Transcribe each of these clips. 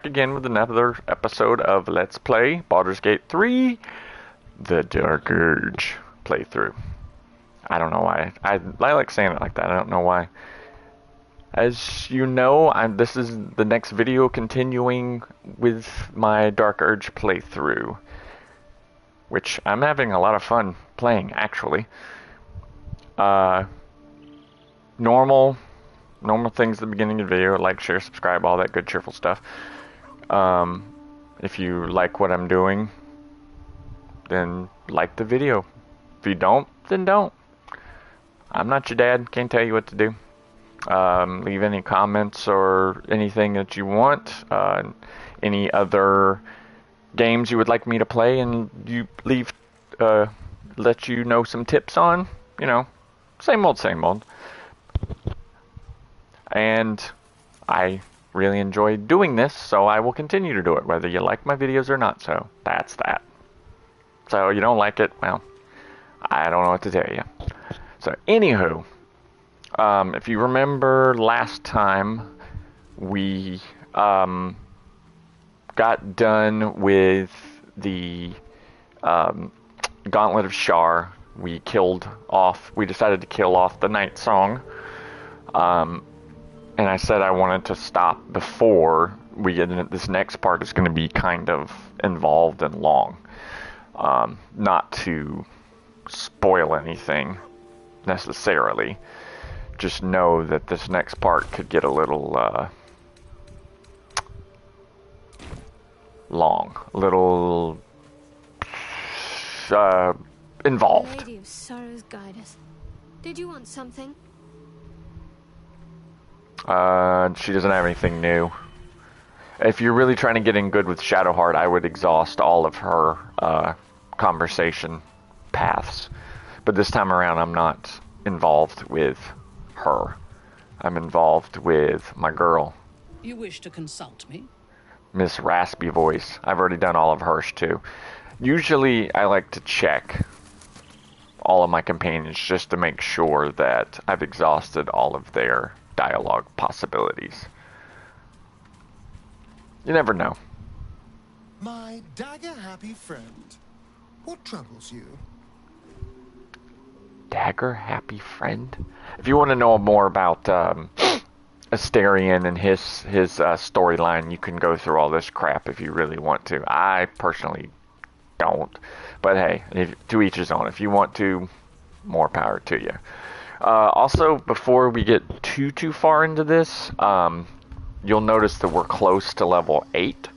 Again with another episode of Let's Play Baldur's Gate 3, the Dark Urge playthrough. I don't know why. I like saying it like that. I don't know why. As you know, this is the next video continuing with my Dark Urge playthrough, which I'm having a lot of fun playing, actually. Normal things at the beginning of the video, like, share, subscribe, all that good cheerful stuff. If you like what I'm doing, then like the video. If you don't, then don't. I'm not your dad, can't tell you what to do. Leave any comments or anything that you want, any other games you would like me to play, and you leave, let you know some tips on, you know, same old. And I really enjoy doing this, so I will continue to do it, whether you like my videos or not. So that's that. So you don't like it, well, I don't know what to tell you. So anywho, if you remember last time, we got done with the Gauntlet of Shar. We decided to kill off the Night Song. And I said I wanted to stop before we get into this next part. Is going to be kind of involved and long. Not to spoil anything necessarily. Just know that this next part could get a little long, a little involved. Lady of Sorrows, guide us. Did you want something? She doesn't have anything new. If you're really trying to get in good with Shadowheart, I would exhaust all of her conversation paths. But this time around, I'm not involved with her. I'm involved with my girl. You wish to consult me? Miss Raspy Voice. I've already done all of hers too. Usually, I like to check all of my companions just to make sure that I've exhausted all of their dialogue possibilities. You never know. My dagger-happy friend, what troubles you? Dagger-happy friend? If you want to know more about Asterion and his storyline, you can go through all this crap if you really want to. I personally don't. But hey, to each his own. If you want to, more power to you. Also, before we get too far into this, you'll notice that we're close to level 8.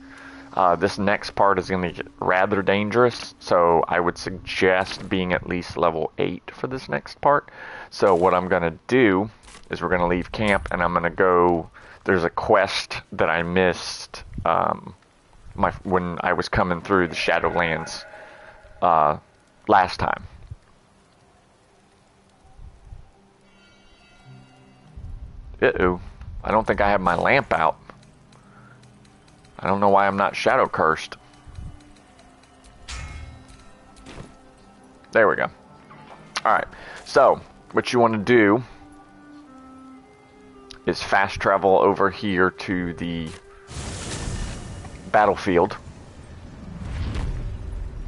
This next part is going to get rather dangerous, so I would suggest being at least level 8 for this next part. So what I'm going to do is we're going to leave camp, and I'm going to go... There's a quest that I missed when I was coming through the Shadowlands last time. Uh-oh. I don't think I have my lamp out. I don't know why I'm not shadow cursed. There we go. Alright, so what you want to do is fast travel over here to the battlefield.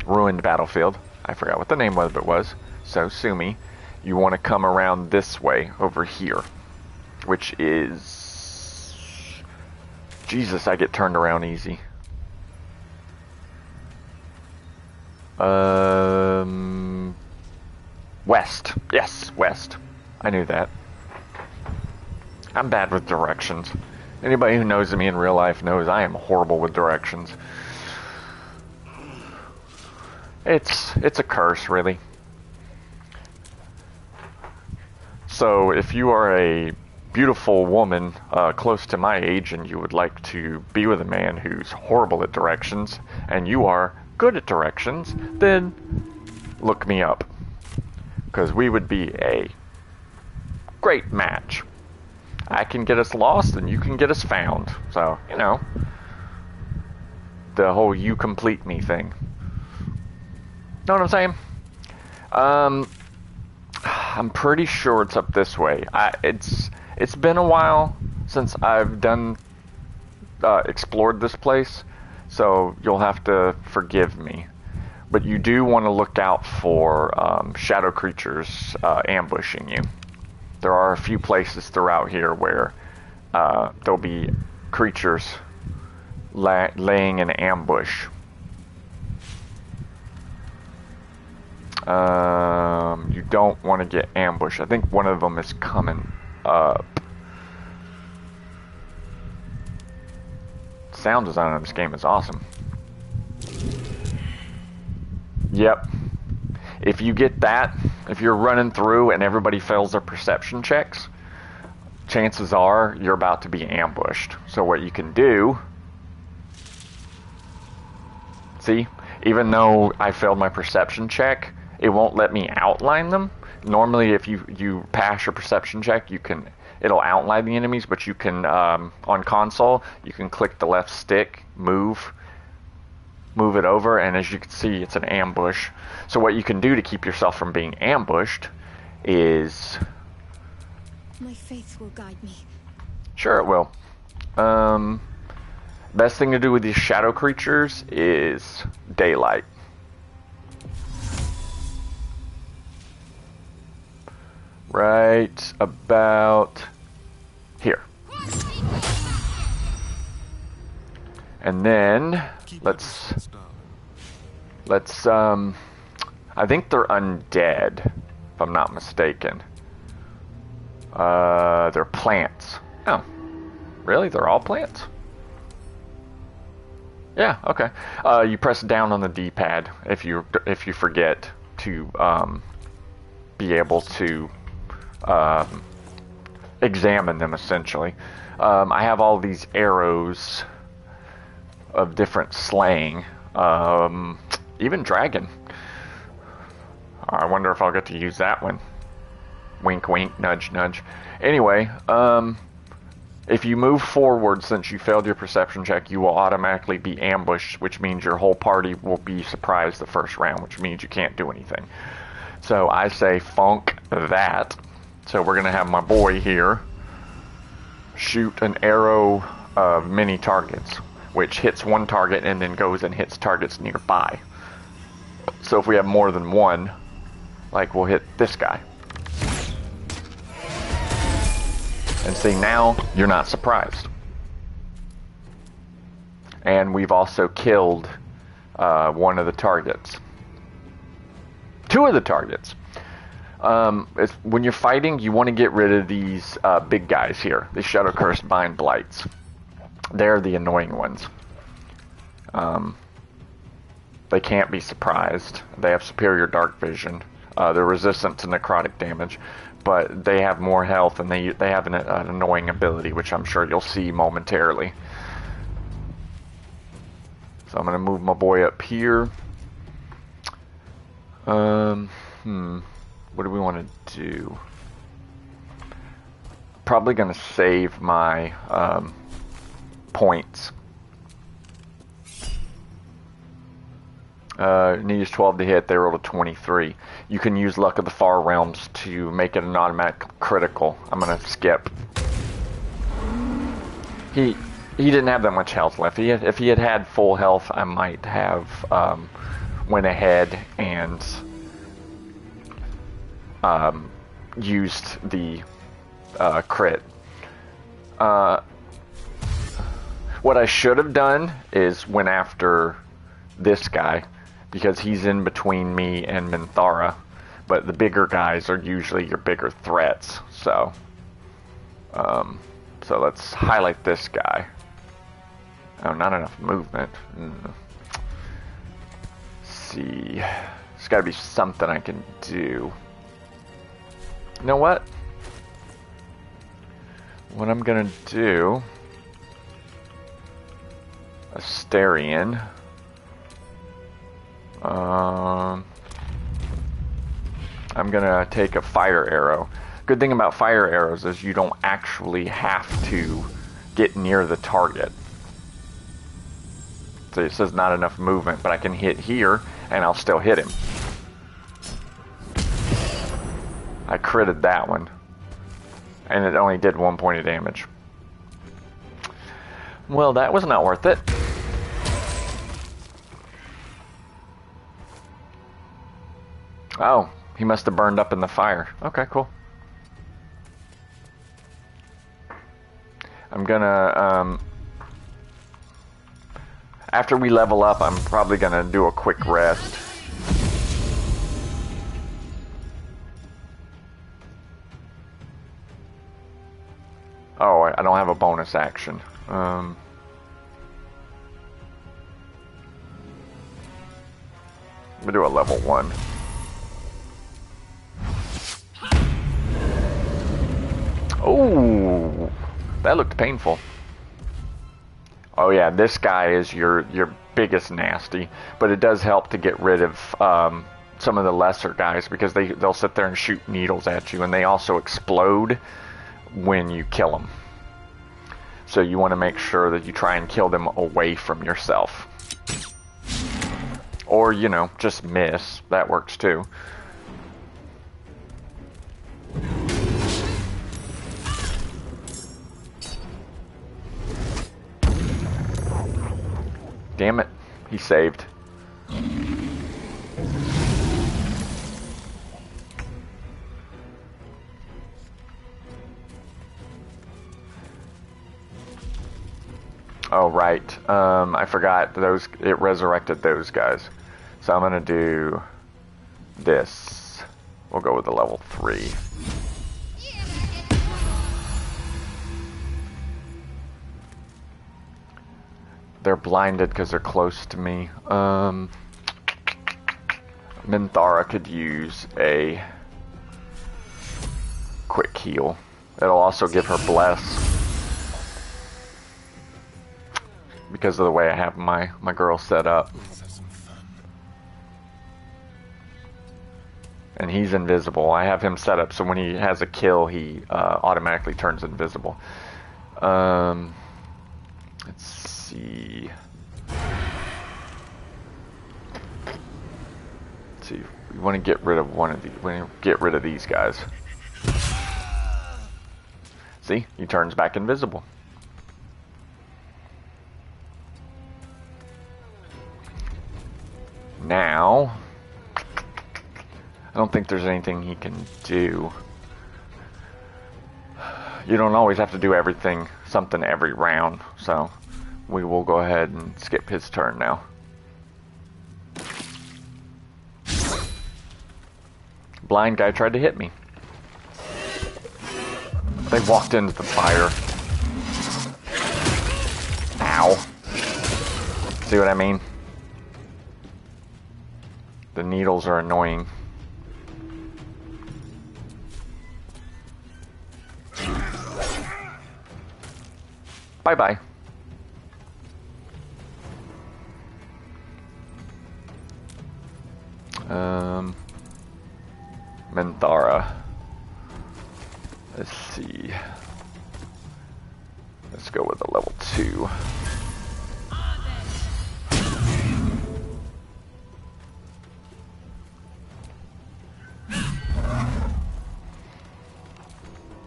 Ruined battlefield. I forgot what the name of it was, so sue me. You want to come around this way over here, which is... Jesus, I get turned around easy. West. Yes, west. I knew that. I'm bad with directions. Anybody who knows me in real life knows I am horrible with directions. It's a curse, really. So, if you are a beautiful woman close to my age and you would like to be with a man who's horrible at directions and you are good at directions, then look me up, because we would be a great match. I can get us lost and you can get us found, so you know, the whole you complete me thing. Know what I'm saying? I'm pretty sure it's up this way. It's been a while since I've done explored this place, so you'll have to forgive me. But you do want to look out for shadow creatures ambushing you. There are a few places throughout here where there'll be creatures laying in ambush. You don't want to get ambushed. I think one of them is coming up. Sound design on this game is awesome. Yep. If you get that, if you're running through and everybody fails their perception checks, chances are you're about to be ambushed. So what you can do, see, even though I failed my perception check, it won't let me outline them. Normally, if you pass your perception check, it'll outline the enemies, but you can, on console, you can click the left stick, move it over, and as you can see, it's an ambush. So what you can do to keep yourself from being ambushed is... My faith will guide me. Sure it will. Best thing to do with these shadow creatures is daylight. Right about here. And then let's I think they're undead, if I'm not mistaken. They're plants. Oh, really? They're all plants? Yeah, okay. You press down on the D-pad if you forget to be able to examine them, essentially. I have all these arrows of different slaying. Even dragon. I wonder if I'll get to use that one. Wink, wink, nudge, nudge. Anyway, if you move forward since you failed your perception check, you will automatically be ambushed, which means your whole party will be surprised the first round, which means you can't do anything. So I say funk that. So we're going to have my boy here shoot an arrow of many targets, which hits one target and then goes and hits targets nearby. So if we have more than one, like we'll hit this guy. And see, now you're not surprised. And we've also killed one of the targets. Two of the targets. When you're fighting, you want to get rid of these big guys here. These Shadow Cursed Mind Blights. They're the annoying ones. They can't be surprised. They have superior dark vision. They're resistant to necrotic damage, but they have more health and they have an annoying ability, which I'm sure you'll see momentarily. So I'm going to move my boy up here. What do we want to do? Probably going to save my points. Needs 12 to hit, they rolled a 23. You can use Luck of the Far Realms to make it an automatic critical. I'm going to skip. He didn't have that much health left. If he had had full health, I might have went ahead and used the crit. What I should have done is went after this guy, because he's in between me and Minthara, but the bigger guys are usually your bigger threats. So let's highlight this guy. Oh, not enough movement. Let's see, there's got to be something I can do. You know what? What I'm gonna do, Asterion. I'm gonna take a fire arrow. Good thing about fire arrows is you don't actually have to get near the target. So it says not enough movement, but I can hit here and I'll still hit him. I critted that one, and it only did 1 point of damage. Well, that was not worth it. Oh, he must have burned up in the fire. Okay, cool. I'm gonna, after we level up, I'm probably gonna do a quick rest. Oh, I don't have a bonus action. I'm gonna do a level 1. Oh, that looked painful. Oh yeah, this guy is your biggest nasty, but it does help to get rid of some of the lesser guys because they'll sit there and shoot needles at you, and they also explode when you kill them. So you want to make sure that you try and kill them away from yourself. Or, you know, just miss. That works too. Damn it. He saved. Oh, right. I forgot those. It resurrected those guys. So I'm gonna do this. We'll go with the level 3. They're blinded because they're close to me. Minthara could use a quick heal. It'll also give her bless. Because of the way I have my girl set up. And he's invisible. I have him set up so when he has a kill, he automatically turns invisible. Let's see. Let's see. We want to get rid of one of these. We want to get rid of these guys. See? He turns back invisible. Now, I don't think there's anything he can do. You don't always have to do something every round, so we will go ahead and skip his turn now. Blind guy tried to hit me. They walked into the fire. Ow. See what I mean? The needles are annoying. Bye-bye. Minthara. Let's see. Let's go with a level 2.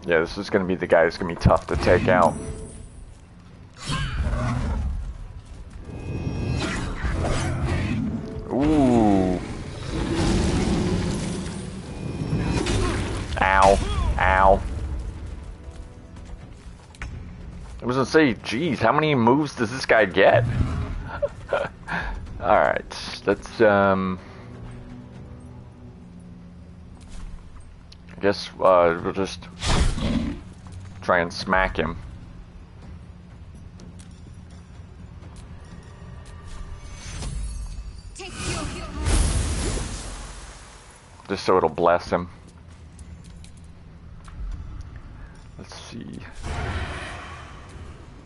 Yeah, this is going to be the guy that's going to be tough to take out. Ooh. Ow. Ow. I was going to say, geez, how many moves does this guy get? Alright, let's, I guess, we'll just try and smack him. Just so it'll bless him. Let's see.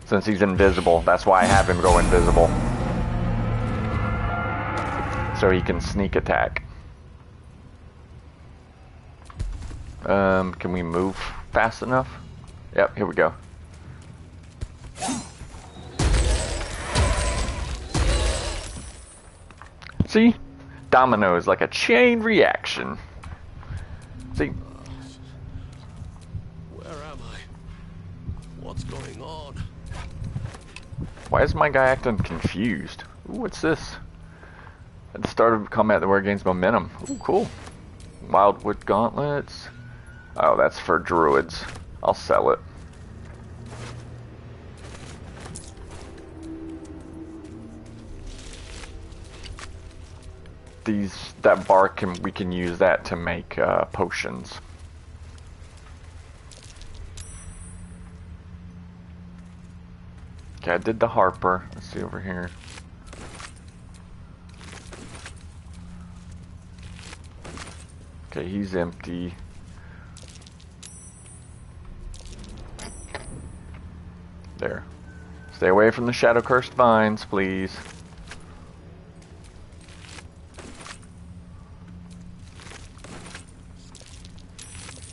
Since he's invisible, that's why I have him go invisible. So he can sneak attack. Can we move fast enough? Yep, here we go. See? Dominoes, like a chain reaction. See? Where am I? What's going on? Why is my guy acting confused? Ooh, what's this? At the start of combat, the warrior gains momentum. Ooh, cool. Wildwood gauntlets. Oh, that's for druids. I'll sell it. That bark, we can use that to make potions. Okay, I did the Harper. Let's see over here. Okay, he's empty. There. Stay away from the shadow-cursed vines, please.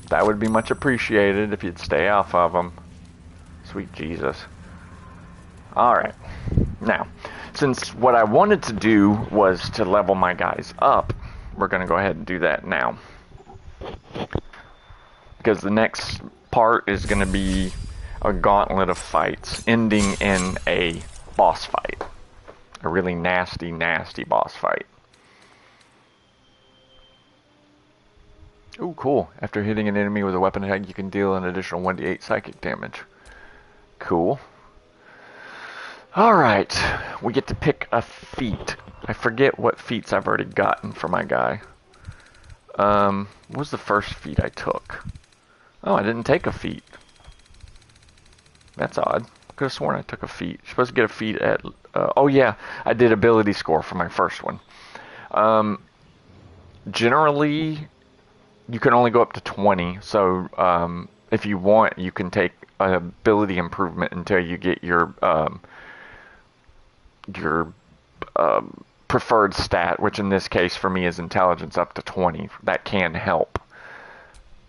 That would be much appreciated if you'd stay off of them. Sweet Jesus. Alright. Now, since what I wanted to do was to level my guys up, we're going to go ahead and do that now. Because the next part is going to be a gauntlet of fights, ending in a boss fight. A really nasty, nasty boss fight. Ooh, cool. After hitting an enemy with a weapon attack, you can deal an additional 1d8 psychic damage. Cool. Alright, we get to pick a feat. I forget what feats I've already gotten for my guy. What was the first feat I took? Oh, I didn't take a feat. That's odd. I could have sworn I took a feat. You're supposed to get a feat at... oh yeah, I did ability score for my first one. Generally, you can only go up to 20, so if you want, you can take an ability improvement until you get your preferred stat, which in this case for me is intelligence up to 20. That can help.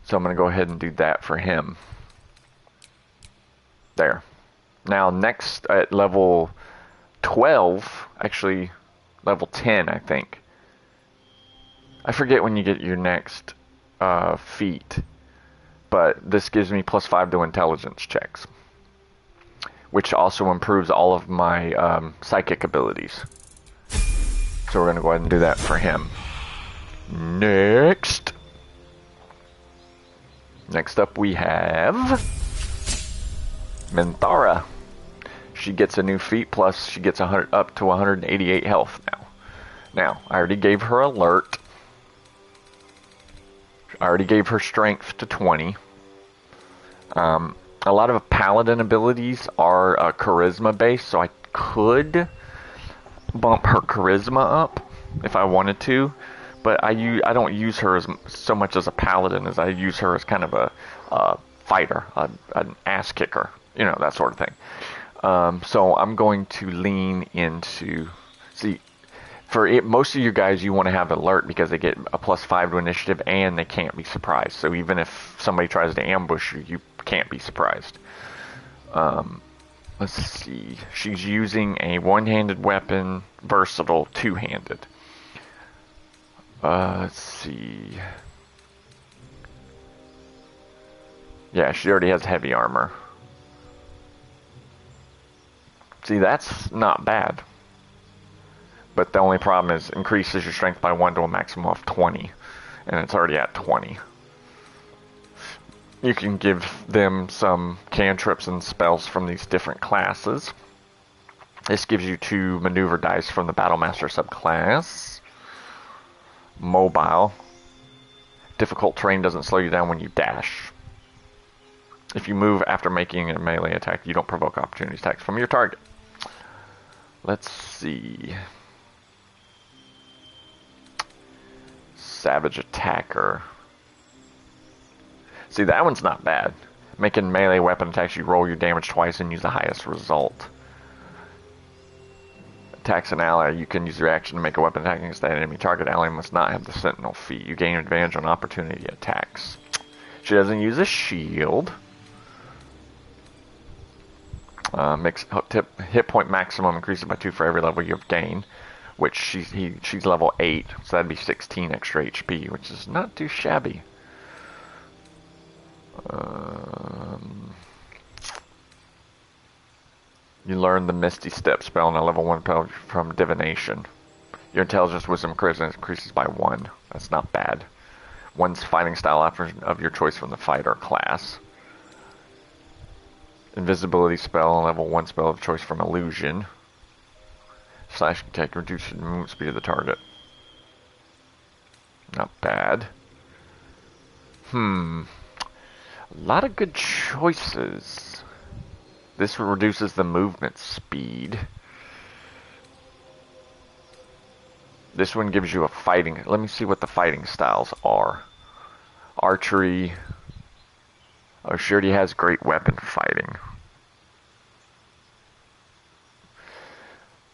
So I'm going to go ahead and do that for him. There. Now next at level 12, actually level 10 I think. I forget when you get your next feat, but this gives me +5 to intelligence checks, which also improves all of my psychic abilities. So we're going to go ahead and do that for him. Next up we have Minthara. She gets a new feat, plus she gets up to 188 health now. Now, I already gave her alert. I already gave her strength to 20. A lot of paladin abilities are charisma based, so I could bump her charisma up if I wanted to, but I don't use her so much as a paladin as I use her as kind of a fighter, an ass kicker, you know, that sort of thing. So I'm going to lean into, most of you guys, you want to have alert because they get a +5 to initiative and they can't be surprised. So even if somebody tries to ambush you, you can't be surprised. Let's see. She's using a one-handed weapon, versatile, two-handed. Let's see. Yeah, she already has heavy armor. See, that's not bad. But the only problem is increases your strength by 1 to a maximum of 20. And it's already at 20. You can give them some cantrips and spells from these different classes. This gives you 2 maneuver dice from the Battlemaster subclass. Mobile. Difficult terrain doesn't slow you down when you dash. If you move after making a melee attack, you don't provoke opportunity attacks from your target. Let's see. Savage Attacker. See, that one's not bad. Making melee weapon attacks, you roll your damage twice and use the highest result. Attacks an ally, you can use your action to make a weapon attack against that enemy target. Ally must not have the Sentinel feat. You gain advantage on opportunity attacks. She doesn't use a shield. Hit point maximum increases by 2 for every level you have gained, which she's level 8, so that'd be 16 extra HP, which is not too shabby. You learn the Misty Step spell on a level 1 spell from Divination. Your intelligence, wisdom, charisma increases by 1. That's not bad. One's fighting style of your choice from the fighter class. Invisibility spell on level 1 spell of choice from Illusion. Slash attack reduces the movement speed of the target. Not bad. A lot of good choices. This reduces the movement speed. This one gives you a fighting... Let me see what the fighting styles are. Archery. Oh, she already has great weapon fighting.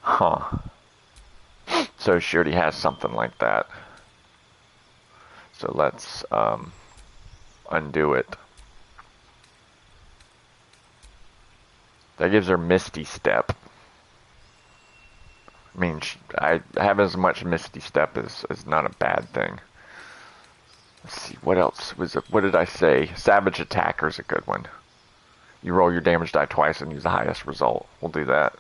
Huh. So she already has something like that. So let's undo it. That gives her Misty Step. I mean, I have as much Misty Step as not a bad thing. Let's see, what else was it? What did I say? Savage Attacker is a good one. You roll your damage die twice and use the highest result. We'll do that.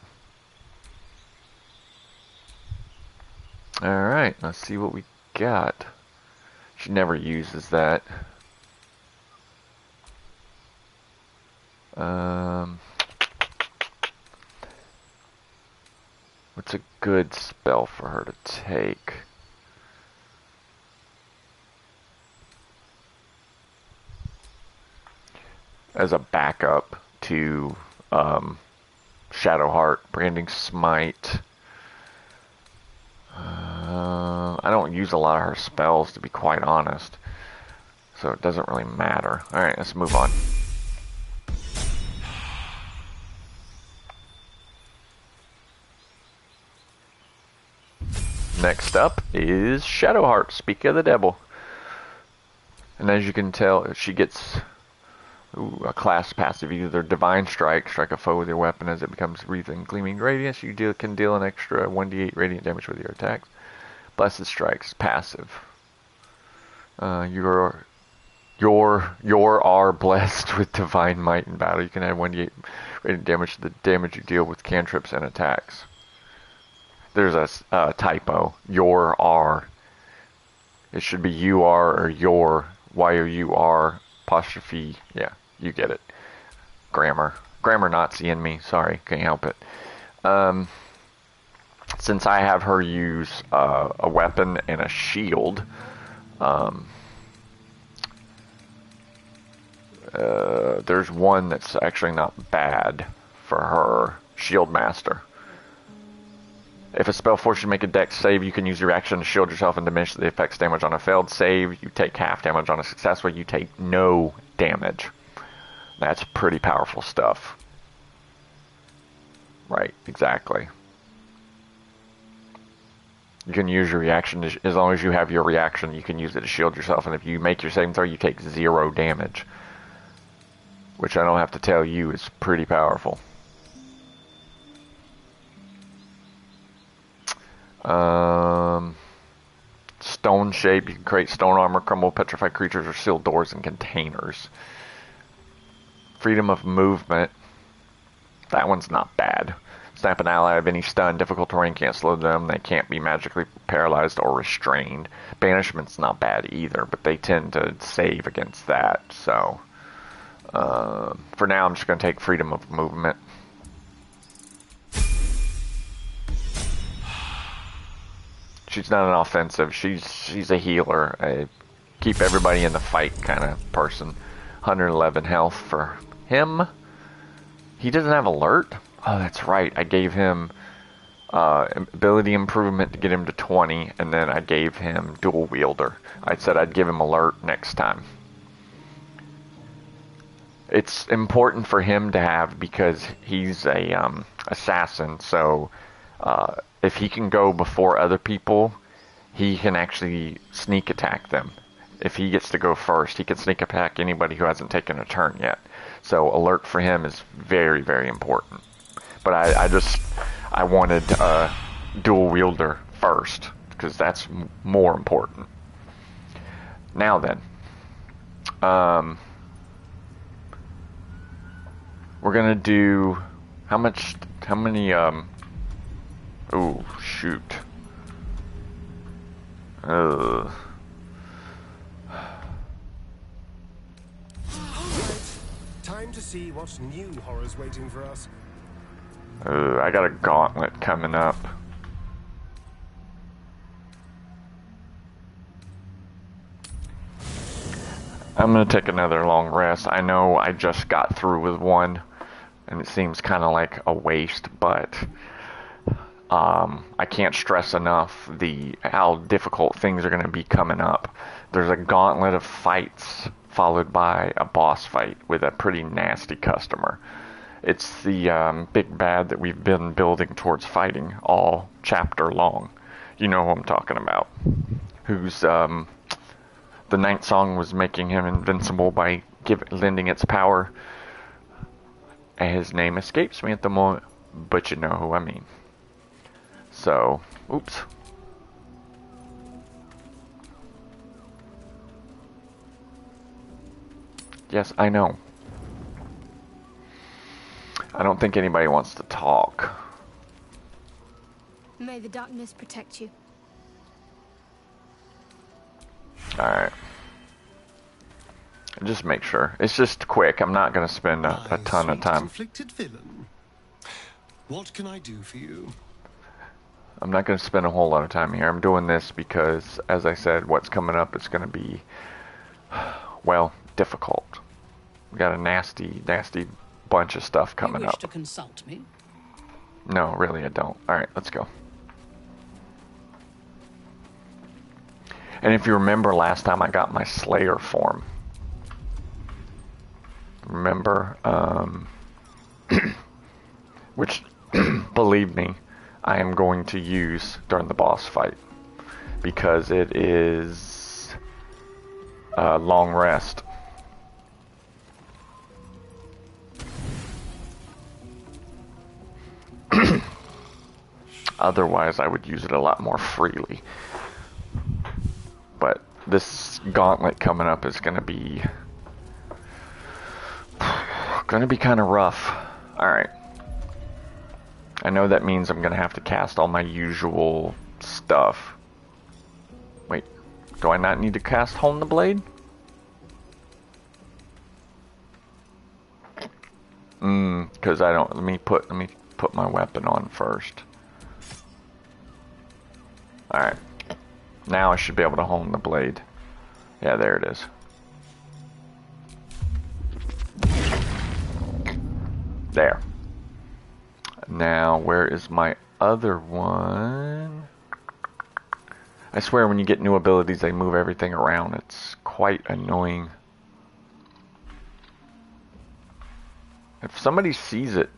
Alright, let's see what we got. She never uses that. What's a good spell for her to take? As a backup to Shadowheart, Branding Smite. I don't use a lot of her spells, to be quite honest, so it doesn't really matter. Alright, let's move on. Next up is Shadowheart, Speak of the Devil. And as you can tell, she gets a class passive, either Divine Strike, strike a foe with your weapon as it becomes wreathed in gleaming radiance. You can deal an extra 1d8 radiant damage with your attacks. Blessed Strikes, passive. You are blessed with Divine Might in battle. You can add 1d8 radiant damage to the damage you deal with cantrips and attacks. There's a typo. Your are. It should be you are or your. Y-O-U-R apostrophe. Yeah, you get it. Grammar Nazi in me. Sorry, can't help it. Since I have her use a weapon and a shield, there's one that's actually not bad for her. Shield Master. If a spell forces you to make a dex save, you can use your action to shield yourself and diminish the effect's damage on a failed save. You take half damage on a successful. You take no damage. That's pretty powerful stuff. Right, exactly. You can use your reaction, as long as you have your reaction, you can use it to shield yourself. And if you make your saving throw, you take 0 damage. Which I don't have to tell you is pretty powerful. Stone shape, you can create stone armor, crumble petrified creatures, or seal doors and containers. Freedom of movement. That one's not bad. Snap an ally of any stun, difficult terrain can't slow them, they can't be magically paralyzed or restrained. Banishment's not bad either, but they tend to save against that, so for now I'm just going to take freedom of movement. She's not an offensive, she's a healer, a keep everybody in the fight kind of person. 111 health for him. He doesn't have alert? Oh, that's right. I gave him ability improvement to get him to 20, and then I gave him dual wielder. I said I'd give him alert next time. It's important for him to have because he's a assassin, so if he can go before other people, he can actually sneak attack them. If he gets to go first, he can sneak attack anybody who hasn't taken a turn yet. So alert for him is very, very important. But I wanted dual wielder first, because that's more important. Now then, we're going to do How many, ooh, shoot. Ugh. Time to see what new horror's waiting for us. I got a gauntlet coming up. I'm gonna take another long rest. I know I just got through with one, and it seems kind of like a waste, but I can't stress enough how difficult things are gonna be coming up. There's a gauntlet of fights followed by a boss fight with a pretty nasty customer. It's the big bad that we've been building towards fighting all chapter long. You know who I'm talking about. Who's the Ninth Song was making him invincible by lending its power. And his name escapes me at the moment, but you know who I mean. So, oops. Yes, I know. I don't think anybody wants to talk. May the darkness protect you. Alright. Just make sure. It's just quick. I'm not going to spend a ton of time. Conflicted villain. What can I do for you? I'm not going to spend a whole lot of time here. I'm doing this because, as I said, what's coming up is going to be, well, difficult. We got a nasty, nasty bunch of stuff coming You wish up. to consult me? No, really, I don't. Alright, let's go. And if you remember last time I got my Slayer form. Remember? Which, believe me, I am going to use during the boss fight. Because it is a long rest. Otherwise, I would use it a lot more freely. But this gauntlet coming up is going to be kind of rough. Alright. I know that means I'm going to have to cast all my usual stuff. Wait, do I not need to cast Hone the Blade? Because I don't. Let me put my weapon on first. Alright. Now I should be able to hone the blade. Yeah, there it is. There. Now, where is my other one? I swear when you get new abilities, they move everything around. It's quite annoying. If somebody sees it,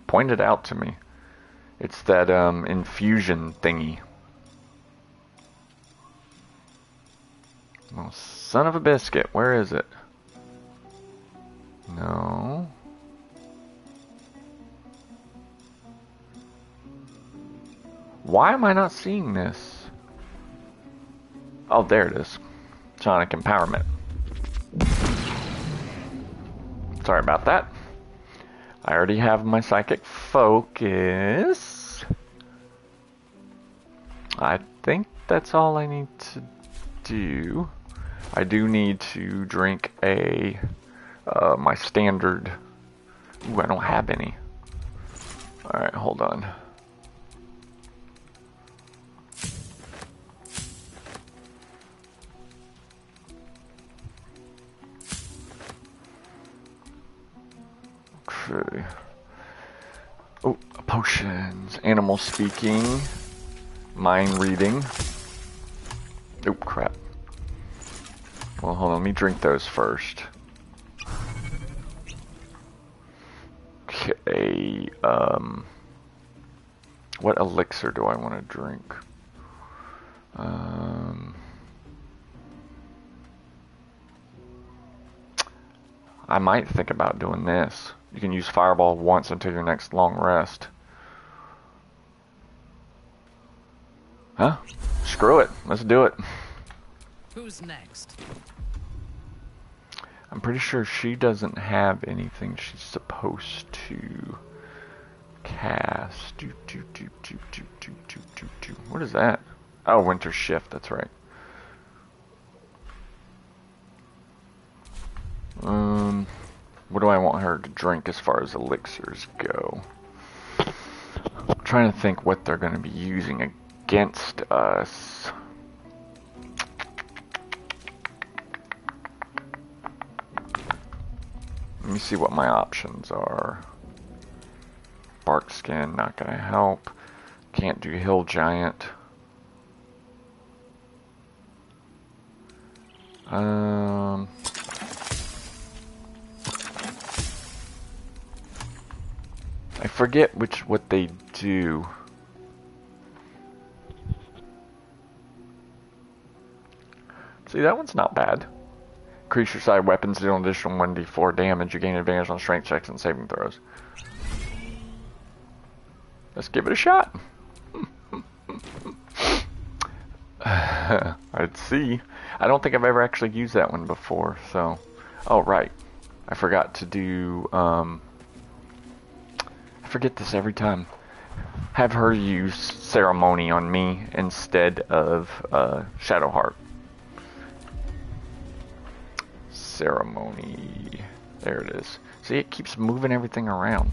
point it out to me. It's that infusion thingy. Oh, son of a biscuit, where is it? No. Why am I not seeing this? Oh, there it is. Sonic Empowerment. Sorry about that. I already have my Psychic Focus. I think that's all I need to do. I do need to drink my standard. Ooh, I don't have any. Alright, hold on. Okay. Oh, potions. Animal speaking. Mind reading. Oh, crap. Well, hold on. Let me drink those first. Okay. What elixir do I want to drink? I might think about doing this. You can use Fireball once until your next long rest. Huh? Screw it. Let's do it. Who's next? I'm pretty sure she doesn't have anything she's supposed to cast. What is that? Oh, Winter Shift, that's right. What do I want her to drink as far as elixirs go? I'm trying to think what they're going to be using against us. Let me see what my options are. Bark Skin, not going to help. Can't do Hill Giant. I forget what they do. See, that one's not bad. Increase your side weapons, deal an additional 1d4 damage. You gain advantage on strength checks and saving throws. Let's give it a shot. I'd see. I don't think I've ever actually used that one before, so... Oh, right. I forgot to do, I forget this every time. Have her use Ceremony on me instead of, Shadowheart. Ceremony. There it is. See, it keeps moving everything around.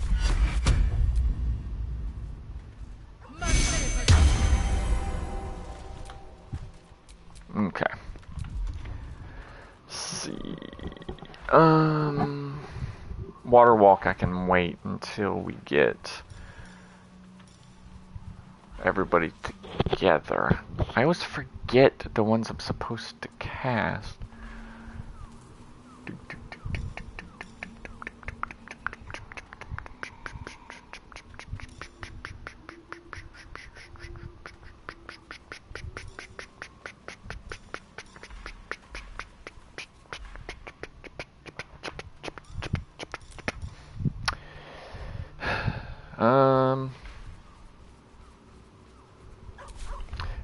Okay. Let's see. Water Walk, I can wait until we get everybody together. I always forget the ones I'm supposed to cast.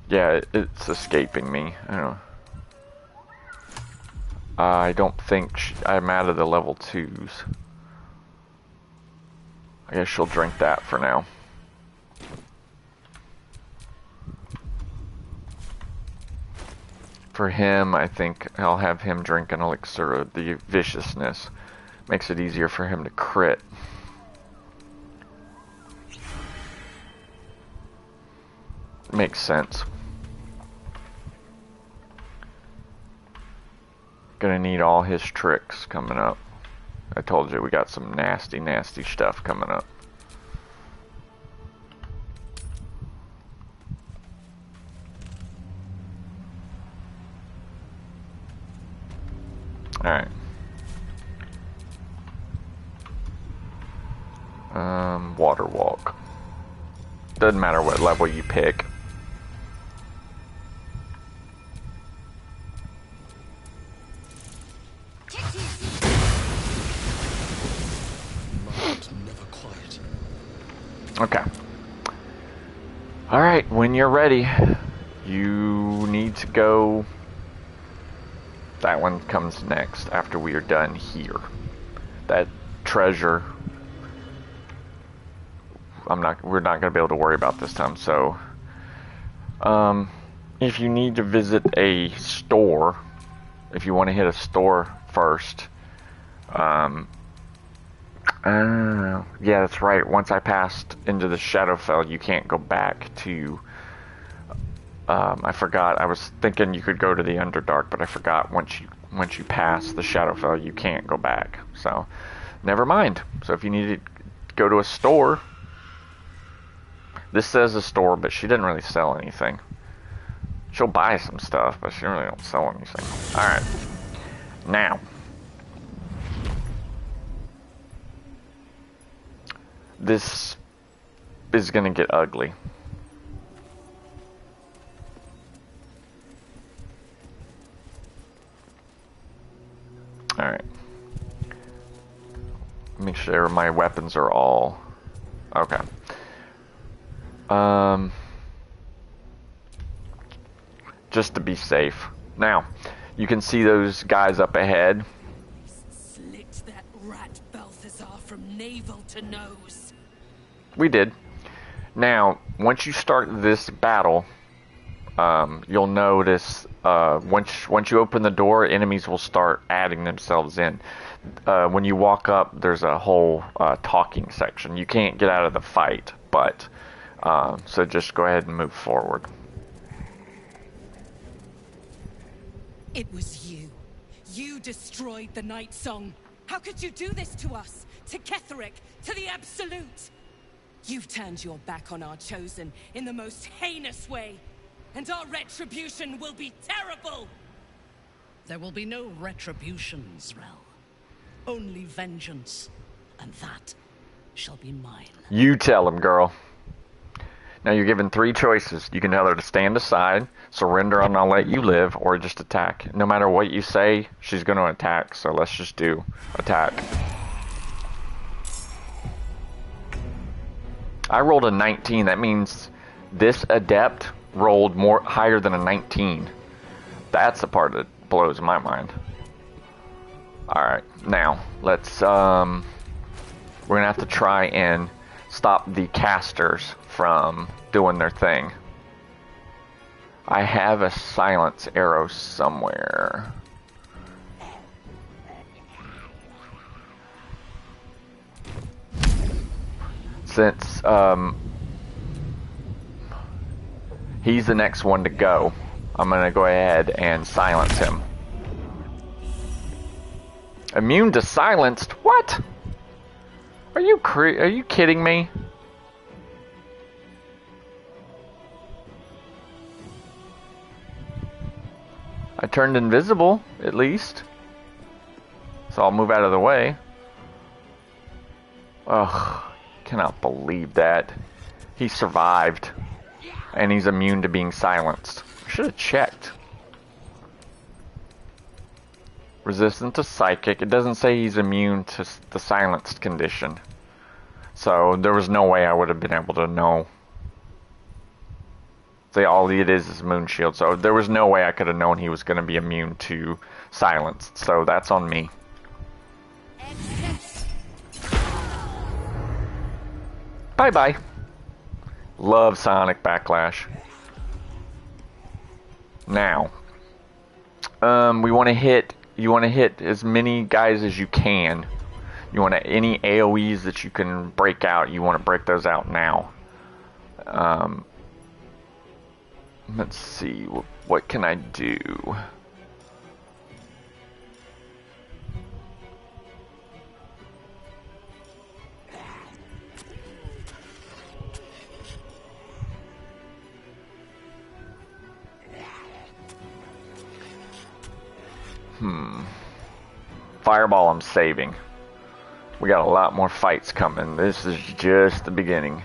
Yeah, it's escaping me. I don't think I'm out of the level 2s. I guess she'll drink that for now. For him, I think I'll have him drink an elixir of the viciousness. Makes it easier for him to crit. Makes sense. Gonna need all his tricks coming up. I told you we got some nasty, nasty stuff coming up. Alright. Water Walk. Doesn't matter what level you pick. Okay. Alright, when you're ready, you need to go... That one comes next after we are done here. That treasure... we're not going to be able to worry about this time, so... if you need to visit a store, if you want to hit a store first, yeah, that's right. Once I passed into the Shadowfell, you can't go back to... I forgot. I was thinking you could go to the Underdark, but I forgot once you pass the Shadowfell, you can't go back. So, never mind. So if you need to go to a store... This says a store, but she didn't really sell anything. She'll buy some stuff, but she really don't sell anything. Alright. Now... This is gonna get ugly. Alright. Make sure my weapons are all... Okay. Just to be safe. Now, you can see those guys up ahead. navel to nose. We did. Now, once you start this battle, you'll notice once you open the door, enemies will start adding themselves in. When you walk up, there's a whole talking section. You can't get out of the fight, but so just go ahead and move forward. It was you. You destroyed the Night Song. How could you do this to us? To Ketheric? To the Absolute? You've turned your back on our Chosen in the most heinous way. And our retribution will be terrible! There will be no retribution, Zrel. Only vengeance. And that shall be mine. You tell him, girl. Now you're given 3 choices. You can either stand aside, surrender and I'll let you live, or just attack. No matter what you say, she's going to attack, so let's just do attack. I rolled a 19. That means this adept rolled higher than a 19. That's the part that blows my mind. Alright, now let's we're gonna have to try and stop the casters from doing their thing. I have a silence arrow somewhere. Since he's the next one to go, I'm gonna go ahead and silence him. Immune to silenced? What? Are you kidding me? I turned invisible, at least. So I'll move out of the way. Ugh, cannot believe that. He survived. And he's immune to being silenced. I should have checked. Resistant to psychic. It doesn't say he's immune to the silenced condition. So there was no way I would have been able to know. All it is moon shield. So there was no way I could have known he was going to be immune to silenced. So that's on me. Bye bye. Love Sonic Backlash. Now, you want to hit as many guys as you can. You want any AoEs that you can break out. You want to break those out now. Let's see, what can I do? Fireball I'm saving. We got a lot more fights coming. This is just the beginning.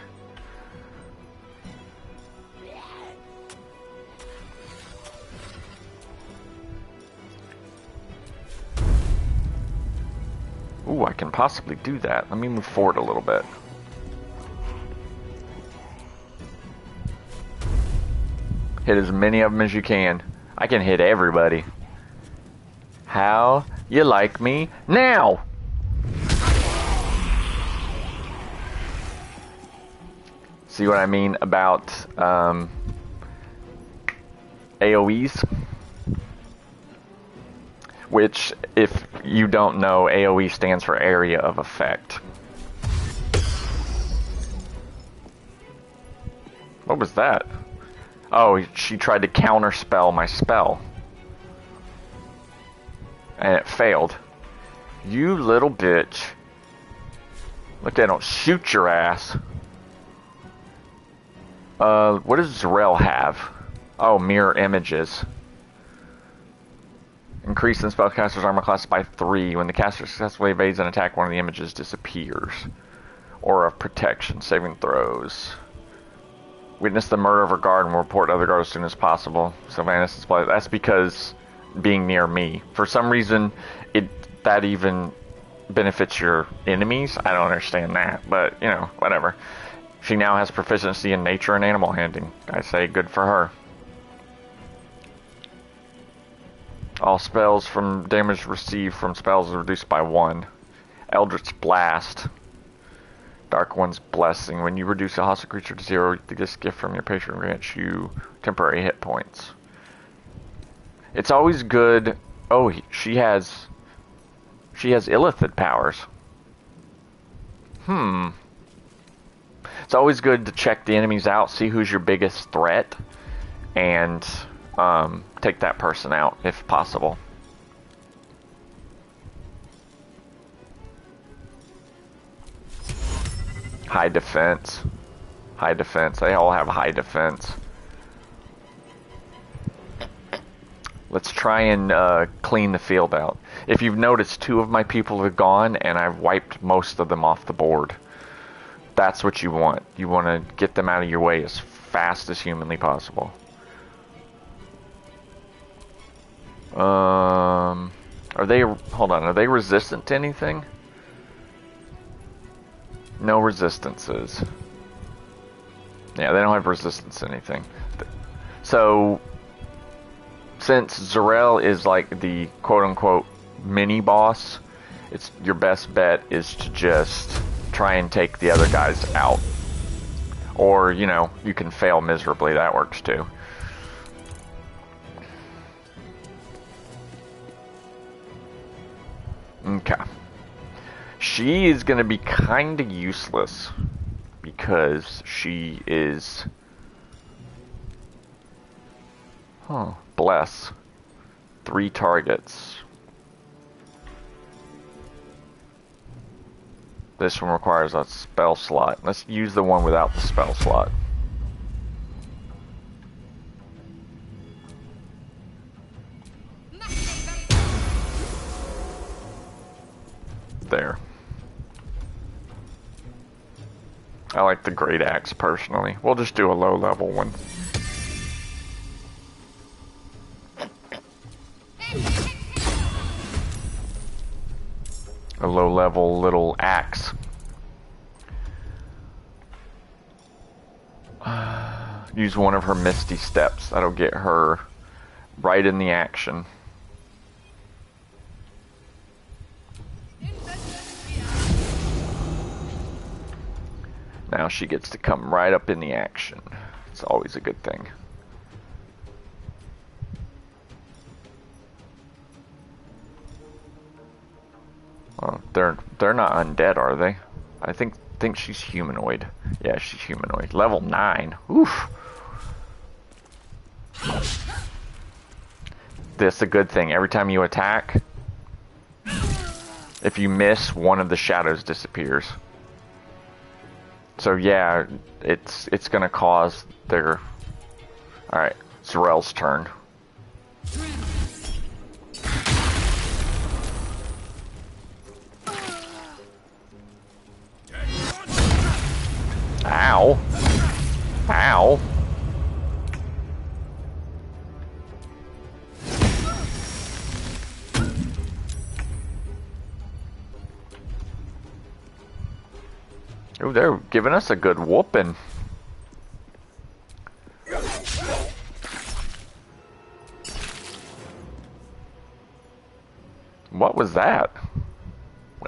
Ooh, I can possibly do that. Let me move forward a little bit. Hit as many of them as you can. I can hit everybody. How you like me now? See what I mean about AoEs? Which, if you don't know, AoE stands for Area of Effect. What was that? Oh, she tried to counterspell my spell. And it failed. You little bitch. Look, they don't shoot your ass. What does Zrel have? Oh, mirror images. Increase in spellcaster's armor class by 3. When the caster successfully evades an attack, one of the images disappears. Aura of protection, saving throws. Witness the murder of a guard and will report to other guards as soon as possible. Sylvanas displays. That's because being near me. For some reason, that even benefits your enemies. I don't understand that, but you know, whatever. She now has proficiency in nature and animal handling. I say good for her. All spells from damage received from spells are reduced by 1. Eldritch Blast. Dark One's Blessing. When you reduce a hostile creature to 0, this gift from your patron grants you temporary hit points. It's always good. Oh, she has illithid powers. It's always good to check the enemies out, see who's your biggest threat, and take that person out if possible. High defense. High defense. They all have high defense. Let's try and clean the field out. If you've noticed, 2 of my people are gone, and I've wiped most of them off the board. That's what you want. You want to get them out of your way as fast as humanly possible. Are they... Hold on. Are they resistant to anything? No resistances. Yeah, they don't have resistance to anything. So... Since Zarel is like the quote-unquote mini-boss, it's your best bet is to just try and take the other guys out. Or, you know, you can fail miserably. That works too. Okay. She is going to be kind of useless because she is... Huh. Bless. 3 targets. This one requires a spell slot. Let's use the one without the spell slot. There. I like the Great Axe personally. We'll just do a low level one. A low-level little axe. Use one of her Misty Steps. That'll get her right in the action. Now she gets to come right up in the action. It's always a good thing. Well, they're not undead, are they? I think she's humanoid. Yeah, she's humanoid. Level 9. Oof. This is a good thing. Every time you attack, if you miss, one of the shadows disappears. So yeah, it's gonna cause their... Alright, Zarel's turn. Ow. Ow. Oh, they're giving us a good whooping. What was that?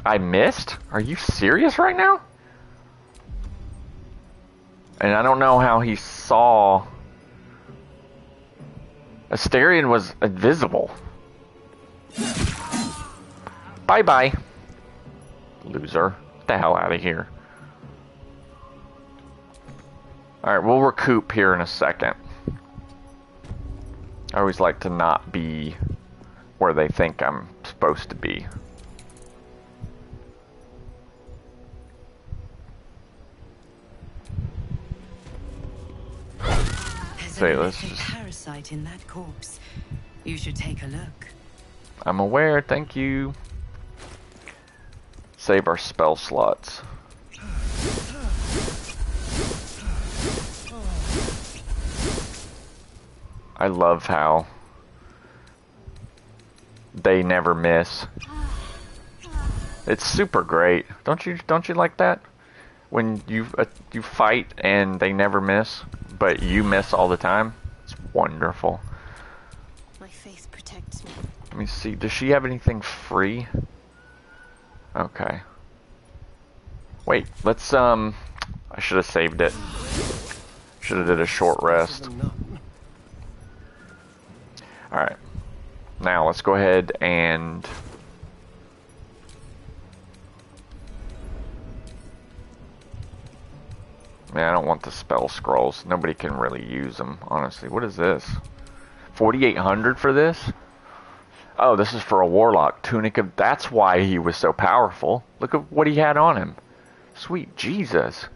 I missed? Are you serious right now? And I don't know how he saw... Asterion was invisible. Bye-bye. Loser. Get the hell out of here. Alright, we'll recoup here in a second. I always like to not be where they think I'm supposed to be. Say, let's just... parasite in that corpse. You should take a look. I'm aware, thank you. Save our spell slots. I love how they never miss. It's super great. Don't you like that? When you fight and they never miss, but you miss all the time. It's wonderful. My faith protects me. Let me see. Does she have anything free? Okay. Wait, let's, I should have saved it. Should have did a short rest. Alright. Now, let's go ahead and... Man, I don't want the spell scrolls. Nobody can really use them, honestly. What is this? 4,800 for this? Oh, this is for a warlock. Tunic of... That's why he was so powerful. Look at what he had on him. Sweet Jesus.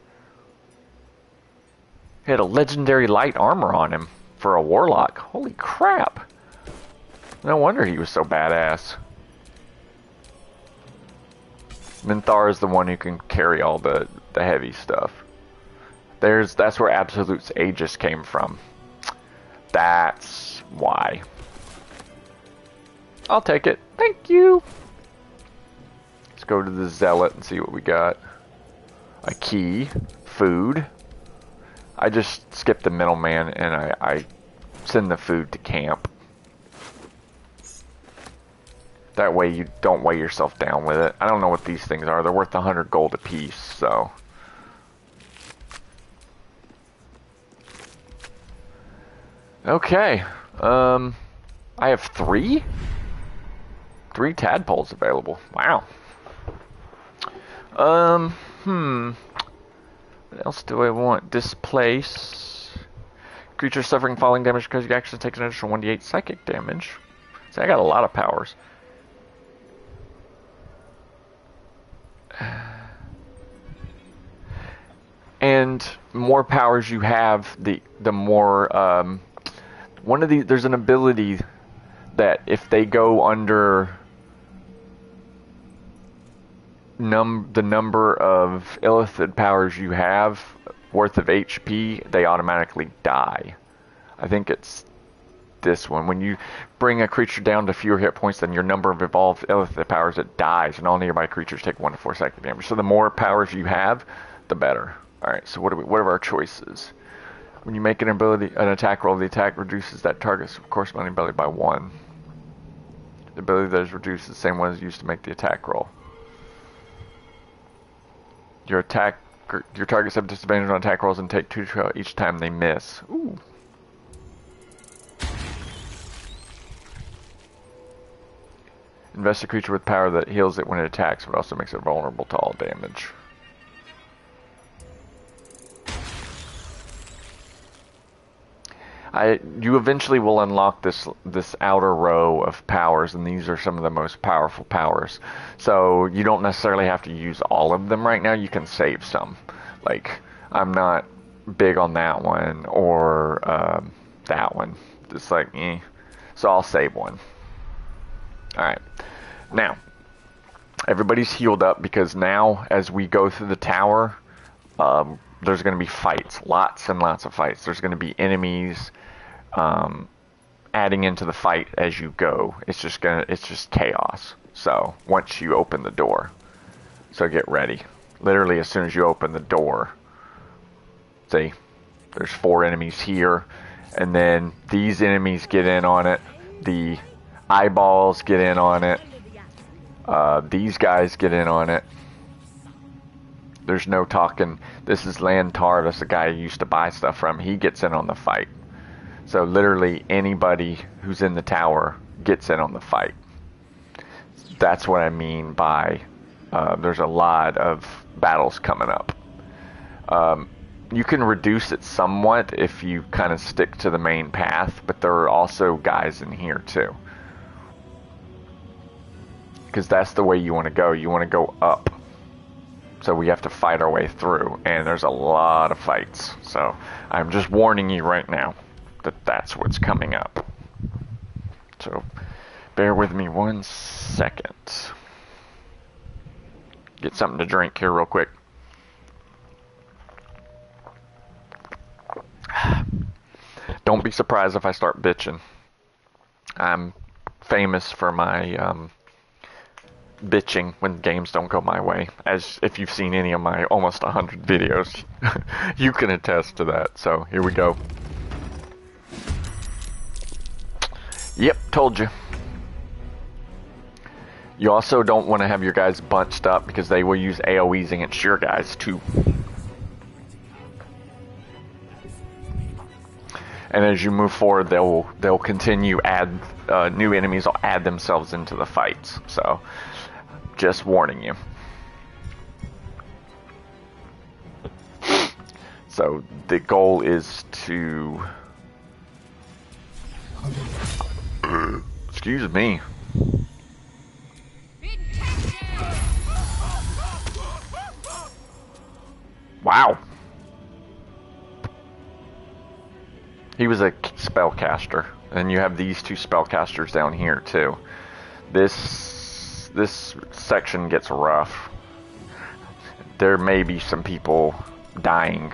He had a legendary light armor on him for a warlock. Holy crap. No wonder he was so badass. Minthar is the one who can carry all the heavy stuff. That's where Absolute's Aegis came from. That's why. I'll take it. Thank you. Let's go to the Zealot and see what we got. A key. Food. I just skip the middleman and I send the food to camp. That way you don't weigh yourself down with it. I don't know what these things are. They're worth 100 gold apiece, so... Okay, I have 3 tadpoles available. Wow. What else do I want? Displace. Creature suffering falling damage because you actually take an additional 1d8 psychic damage. See, I got a lot of powers. And more powers you have, the more, one of these, there's an ability that if they go under the number of illithid powers you have worth of HP, they automatically die. I think it's this one. When you bring a creature down to fewer hit points than your number of evolved illithid powers, it dies, and all nearby creatures take 1 to 4 psychic damage. So the more powers you have, the better. Alright, so what are our choices? When you make an attack roll, the attack reduces that target's corresponding ability by 1. The ability that is reduced is the same one as used to make the attack roll. Your targets have disadvantage on attack rolls and take 2 each time they miss. Ooh. Invest a creature with power that heals it when it attacks, but also makes it vulnerable to all damage. You eventually will unlock this outer row of powers, and these are some of the most powerful powers. So you don't necessarily have to use all of them right now. You can save some. Like, I'm not big on that one or that one. Just like, eh. So I'll save one. Alright. Now, everybody's healed up because now, as we go through the tower, there's going to be fights. Lots and lots of fights. There's going to be enemies adding into the fight as you go. It's just chaos. So once you open the door, so get ready. Literally, as soon as you open the door, see, there's 4 enemies here, and then these enemies get in on it. The eyeballs get in on it. These guys get in on it. There's no talking. This is Lantar. That's the guy who used to buy stuff from. He gets in on the fight. So literally anybody who's in the tower gets in on the fight. That's what I mean by there's a lot of battles coming up. You can reduce it somewhat if you kind of stick to the main path, but there are also guys in here too. Because that's the way you want to go. You want to go up. So we have to fight our way through, and there's a lot of fights. So I'm just warning you right now that that's what's coming up. So bear with me 1 second. Get something to drink here real quick. Don't be surprised if I start bitching. I'm famous for my bitching when games don't go my way. As if you've seen any of my almost 100 videos, you can attest to that. So here we go. Yep, told you. You also don't want to have your guys bunched up because they will use AoEs against your guys too. And as you move forward, they'll continue new enemies will add themselves into the fights. So, just warning you. So the goal is to excuse me. Wow. He was a spellcaster, and you have these two spellcasters down here too. This section gets rough. There may be some people dying.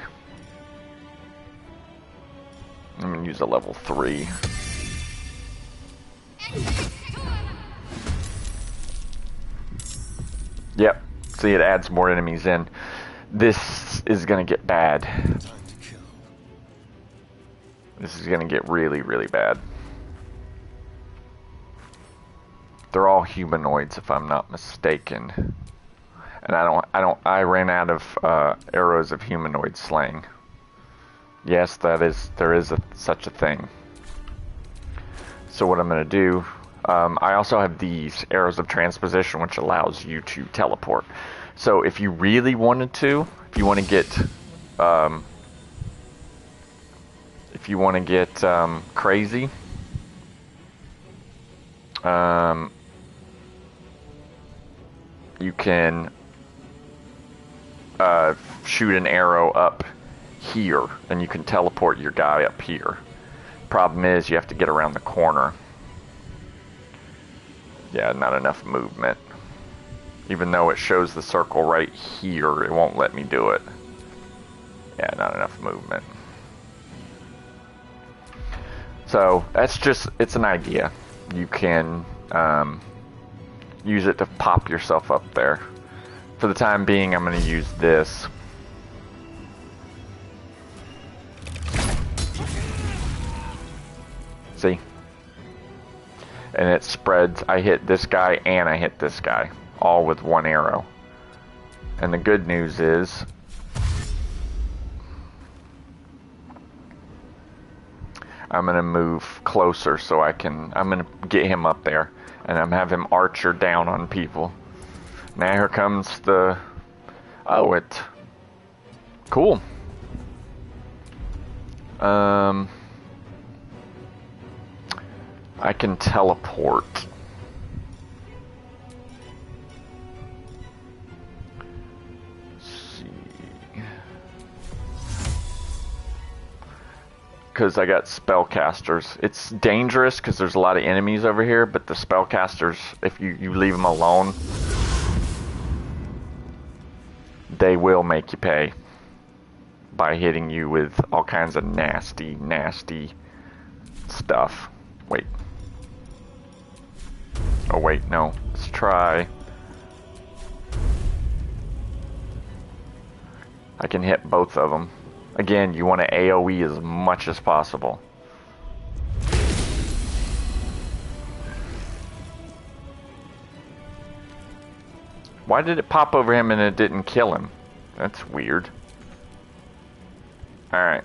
I'm gonna use a level 3. Yep. See, it adds more enemies in. This is gonna get bad. This is gonna get really, really bad. They're all humanoids, if I'm not mistaken. And I ran out of arrows of humanoid slaying. Yes, there is such a thing. So what I'm gonna do, I also have these arrows of transposition, which allows you to teleport. So if you really wanted to, if you want to get crazy, you can shoot an arrow up here, and you can teleport your guy up here. Problem is, you have to get around the corner. Yeah, not enough movement. Even though it shows the circle right here, it won't let me do it. Yeah, not enough movement. So, that's just, it's an idea. You can use it to pop yourself up there. For the time being, I'm going to use this. See? And it spreads. I hit this guy and I hit this guy, all with one arrow. And the good news is, I'm gonna move closer so I'm gonna get him up there, and I'm have him archer down on people. Now here comes the, cool. I can teleport. Let's see. Because I got spellcasters. It's dangerous because there's a lot of enemies over here, but the spellcasters, if you leave them alone, they will make you pay by hitting you with all kinds of nasty, nasty stuff. Wait. Oh wait, no. Let's try. I can hit both of them. Again, you want to AoE as much as possible. Why did it pop over him and it didn't kill him? That's weird. Alright.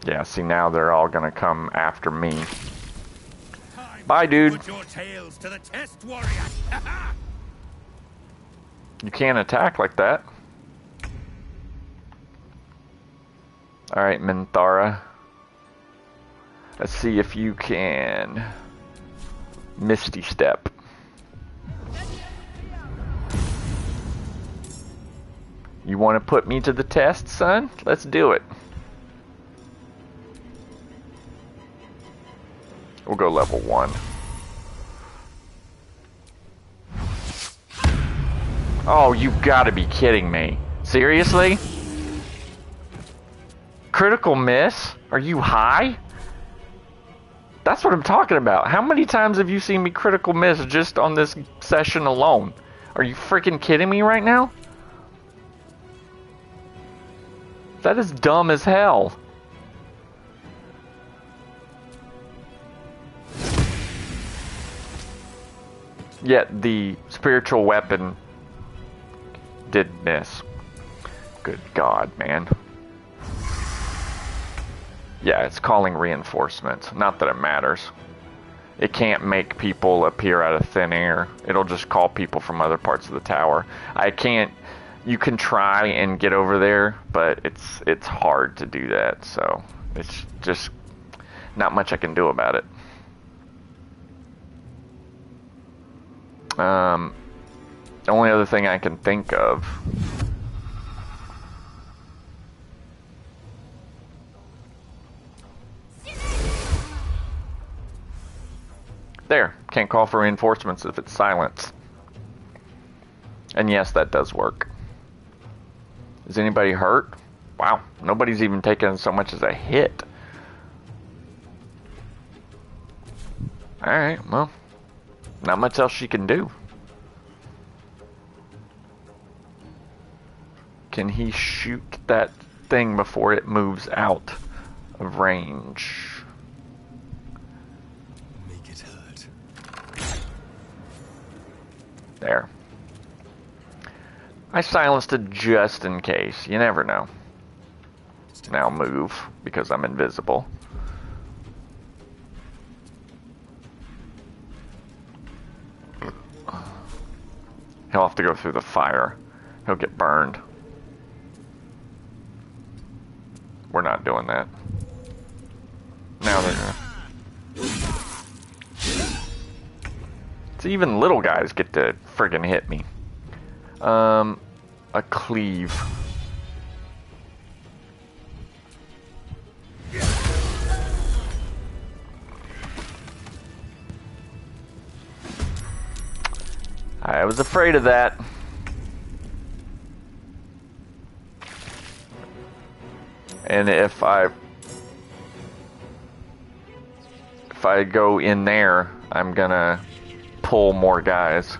Yeah, see, now they're all gonna come after me. Bye, dude. Put your tails to the test, warrior. You can't attack like that. Alright, Minthara. Let's see if you can Misty Step. You want to put me to the test, son? Let's do it. We'll go level 1. Oh, you've got to be kidding me. Seriously? Critical miss? Are you high? That's what I'm talking about. How many times have you seen me critical miss just on this session alone? Are you freaking kidding me right now? That is dumb as hell. Yet the spiritual weapon did miss. Good God, man. Yeah, it's calling reinforcements. Not that it matters. It can't make people appear out of thin air. It'll just call people from other parts of the tower. I can't... You can try and get over there, but it's hard to do that, so it's just not much I can do about it. The only other thing I can think of... There, can't call for reinforcements if it's silence. And yes, that does work. Is anybody hurt? Wow, nobody's even taken so much as a hit. Alright, well, not much else she can do. Can he shoot that thing before it moves out of range? There. I silenced it just in case. You never know. Now move, because I'm invisible. He'll have to go through the fire. He'll get burned. We're not doing that. Now they're gonna... So even little guys get to friggin' hit me. A cleave. I was afraid of that. And if I go in there, I'm gonna pull more guys.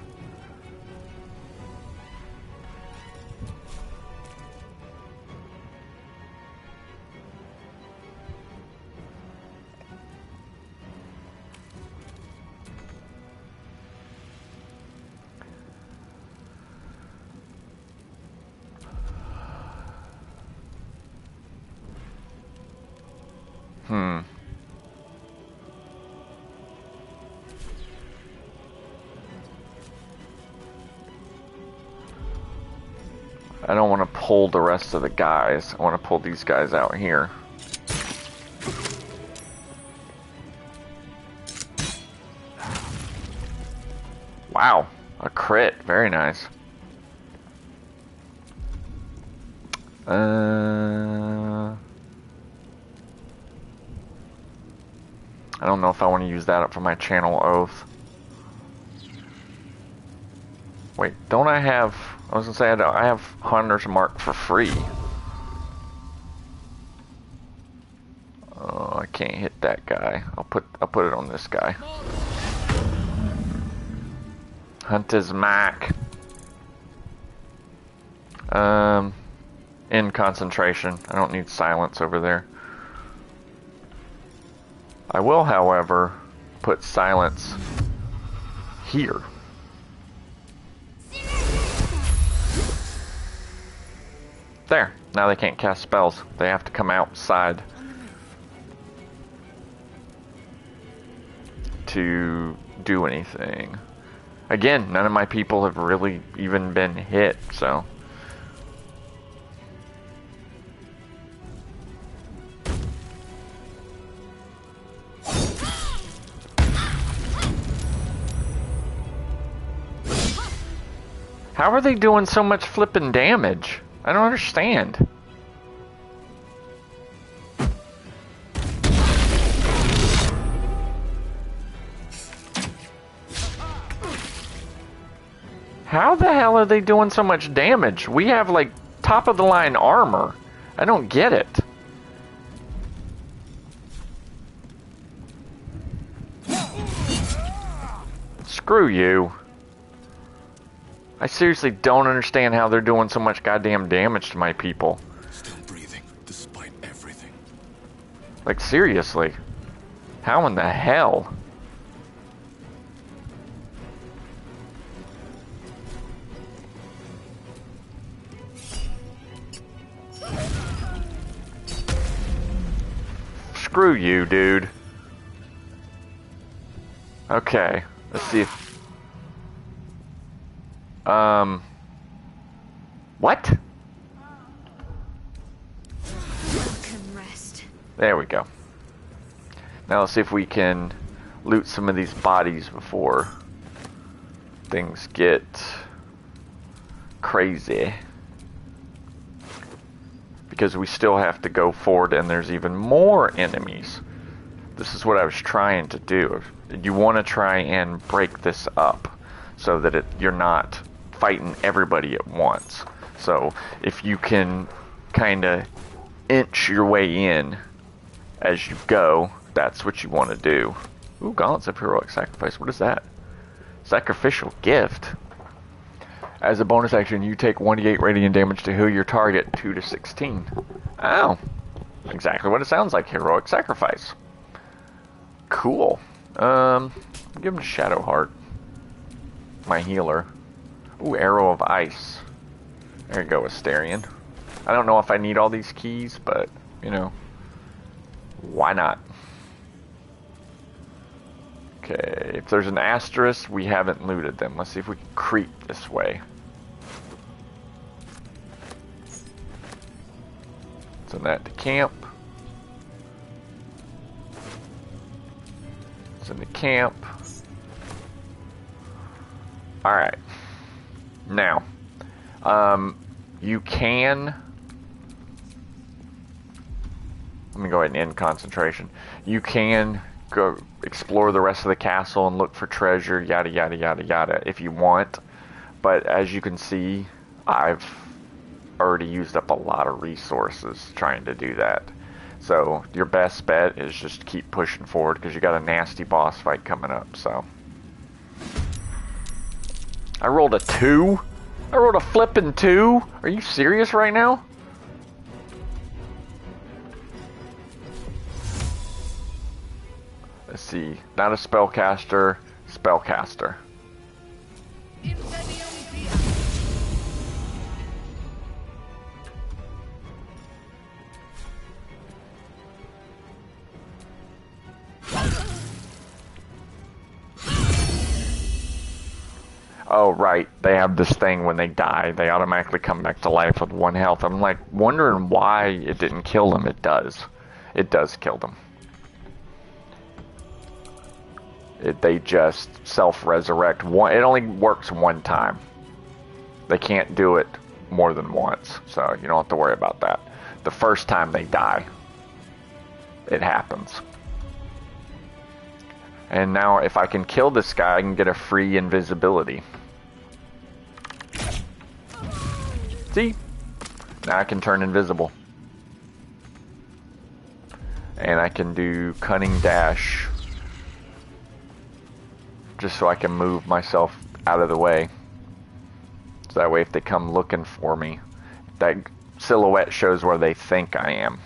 I don't want to pull the rest of the guys. I want to pull these guys out here. Wow, a crit. Very nice. I don't know if I want to use that up for my channel oath. Wait, don't I have... I was gonna say I have Hunter's Mark for free. Oh, I can't hit that guy. I'll put it on this guy. Hunter's Mark. In concentration. I don't need silence over there. I will, however, put silence here. There. Now they can't cast spells. They have to come outside to do anything. Again, none of my people have really even been hit, so... How are they doing so much flipping damage? I don't understand. How the hell are they doing so much damage? We have like top of the line armor. I don't get it. Screw you. I seriously don't understand how they're doing so much goddamn damage to my people. Still breathing. Like, seriously. How in the hell? Screw you, dude. Okay, let's see if... What? Can rest. There we go. Now let's see if we can loot some of these bodies before things get crazy. Because we still have to go forward and there's even more enemies. This is what I was trying to do. You want to try and break this up so that you're not fighting everybody at once. So if you can kind of inch your way in as you go, that's what you want to do. Ooh, Gauntlets of Heroic Sacrifice. What is that? Sacrificial Gift. As a bonus action, you take 1d8 radiant damage to heal your target 2 to 16. Oh, exactly what it sounds like. Heroic Sacrifice. Cool. Give him Shadow Heart. My healer. Ooh, Arrow of Ice. There you go, Asterion. I don't know if I need all these keys, but, you know, why not? Okay, if there's an asterisk, we haven't looted them. Let's see if we can creep this way. Send that to camp. Send to camp. Alright. Now, you can... Let me go ahead and end concentration. You can go explore the rest of the castle and look for treasure, yada yada yada yada, if you want. But as you can see, I've already used up a lot of resources trying to do that. So your best bet is just keep pushing forward because you got a nasty boss fight coming up. So I rolled a 2. I rolled a flippin' 2. Are you serious right now? Let's see. Not a spellcaster. Spellcaster. Oh, right. They have this thing when they die. They automatically come back to life with 1 health. I'm like wondering why it didn't kill them. It does. It does kill them. They just self-resurrect. It only works 1 time. They can't do it more than once. So you don't have to worry about that. The first time they die, it happens. And now if I can kill this guy, I can get a free invisibility. See? Now I can turn invisible. And I can do Cunning Dash. Just so I can move myself out of the way. So that way if they come looking for me, that silhouette shows where they think I am.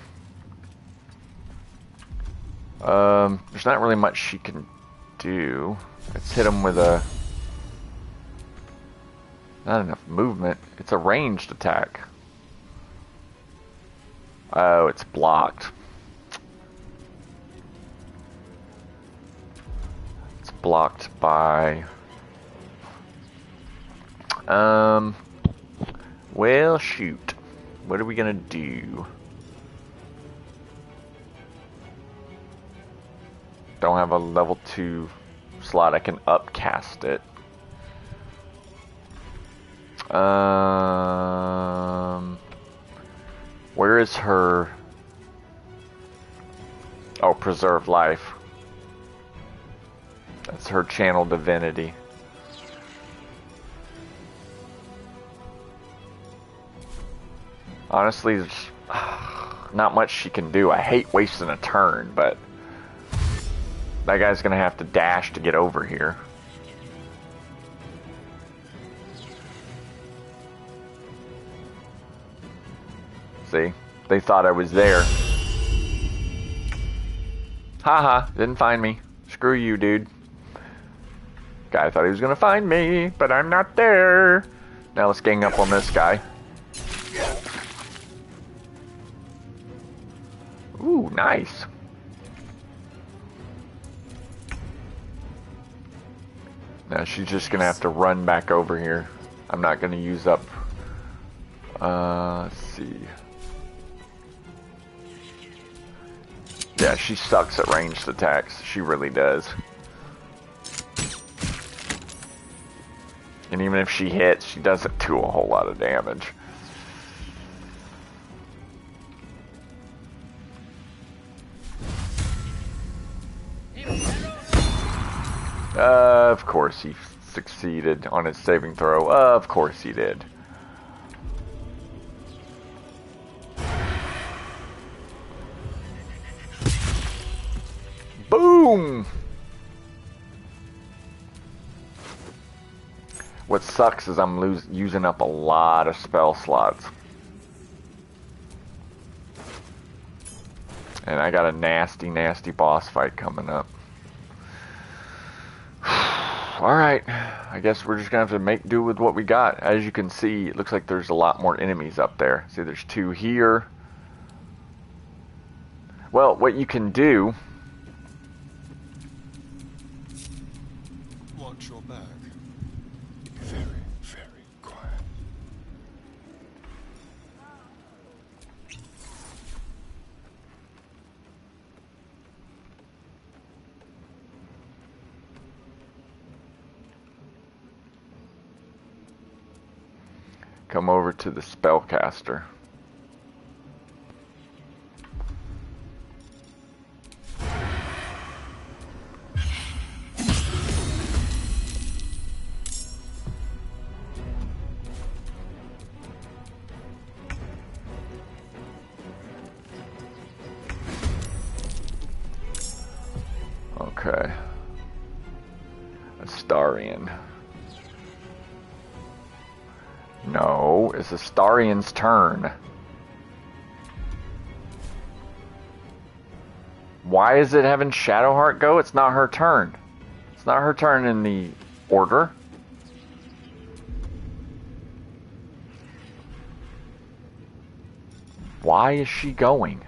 There's not really much she can do. Let's hit him with a... Not enough movement. It's a ranged attack. Oh, it's blocked. It's blocked by... Well, shoot. What are we gonna do? Don't have a level 2 slot. I can upcast it. Where is her... Oh, Preserve Life. That's her Channel Divinity. Honestly, there's not much she can do. I hate wasting a turn, but that guy's gonna have to dash to get over here. See? They thought I was there. Haha, didn't find me. Screw you, dude. Guy thought he was gonna find me, but I'm not there. Now let's gang up on this guy. Ooh, nice. Now she's just gonna have to run back over here. I'm not gonna use up. Let's see. Yeah, she sucks at ranged attacks. She really does. And even if she hits, she doesn't do a whole lot of damage. Of course he succeeded on his saving throw. Of course he did. Boom! What sucks is I'm using up a lot of spell slots. And I got a nasty, nasty boss fight coming up. Alright, I guess we're just gonna have to make do with what we got. As you can see, it looks like there's a lot more enemies up there. See, there's 2 here. Well, what you can do... Watch your back. Very, very quiet. Come over to the spellcaster. Okay. Astarian. No, it's Astarian's turn. Why is it having Shadowheart go? It's not her turn. It's not her turn in the order. Why is she going?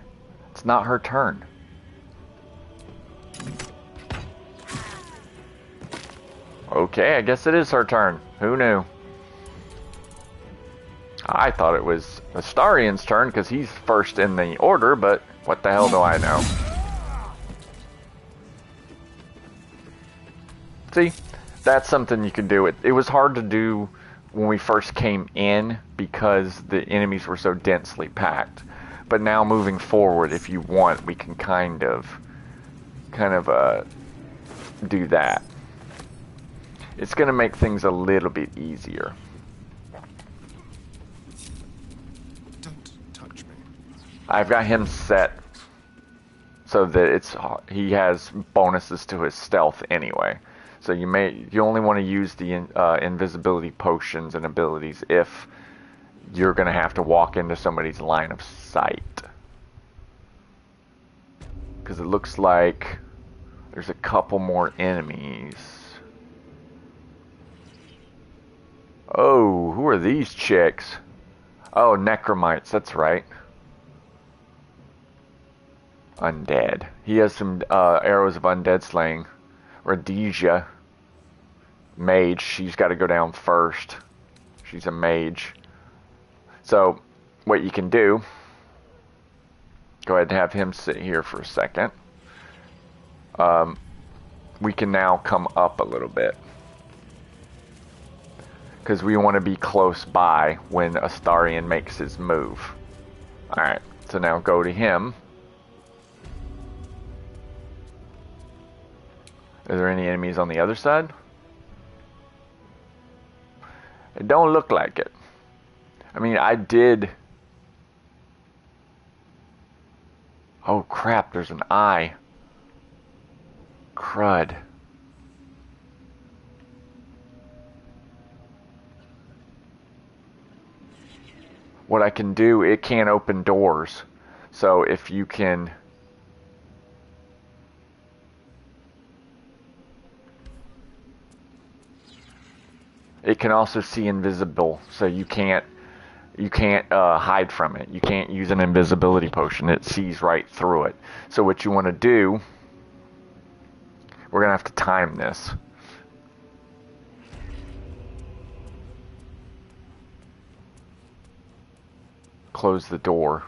It's not her turn. Okay, I guess it is her turn. Who knew? I thought it was Astarian's turn because he's first in the order, but what the hell do I know? See, that's something you can do. It was hard to do when we first came in because the enemies were so densely packed. But now moving forward, if you want, we can kind of do that. It's going to make things a little bit easier. I've got him set so that he has bonuses to his stealth anyway. So you only want to use the invisibility potions and abilities if you're going to have to walk into somebody's line of sight. Because it looks like there's a couple more enemies. Oh, who are these chicks? Oh, necromites, that's right. Undead. He has some arrows of undead slaying. Rhodesia. Mage. She's got to go down first. She's a mage. So, what you can do... Go ahead and have him sit here for a second. We can now come up a little bit. Because we want to be close by when Astarian makes his move. Alright, so now go to him. Are there any enemies on the other side? It don't look like it. I mean, I did... Oh crap, there's an eye. Crud. What I can do, it can't open doors. So if you can... It can also see invisible, so you can't hide from it. You can't use an invisibility potion. It sees right through it. So what you want to do, we're going to have to time this. Close the door.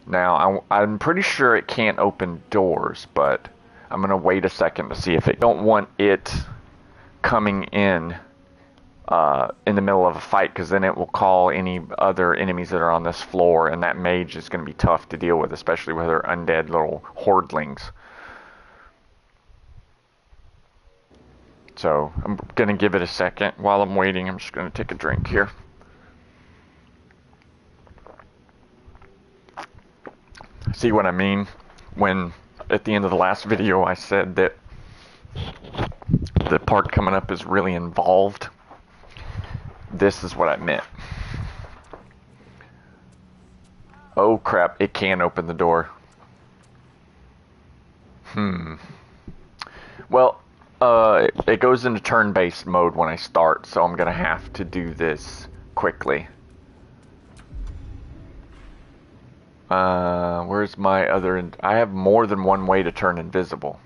Now, I'm pretty sure it can't open doors, but I'm going to wait a second to see if it... don't want it coming in the middle of a fight, because then it will call any other enemies that are on this floor, and that mage is going to be tough to deal with, especially with her undead little hordelings. So, I'm going to give it a second. While I'm waiting, I'm just going to take a drink here. See what I mean when at the end of the last video I said that the part coming up is really involved? This is what I meant. Oh crap, it can open the door. Well, it goes into turn-based mode when I start, so I'm gonna have to do this quickly. Where's my other... I have more than one way to turn invisible.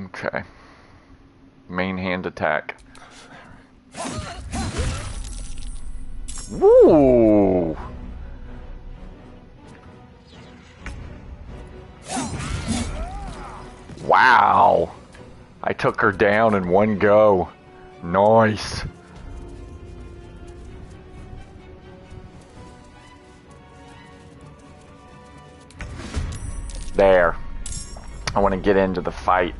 Okay. Main hand attack. Woo! Wow! I took her down in one go. Nice. There. I want to get into the fight.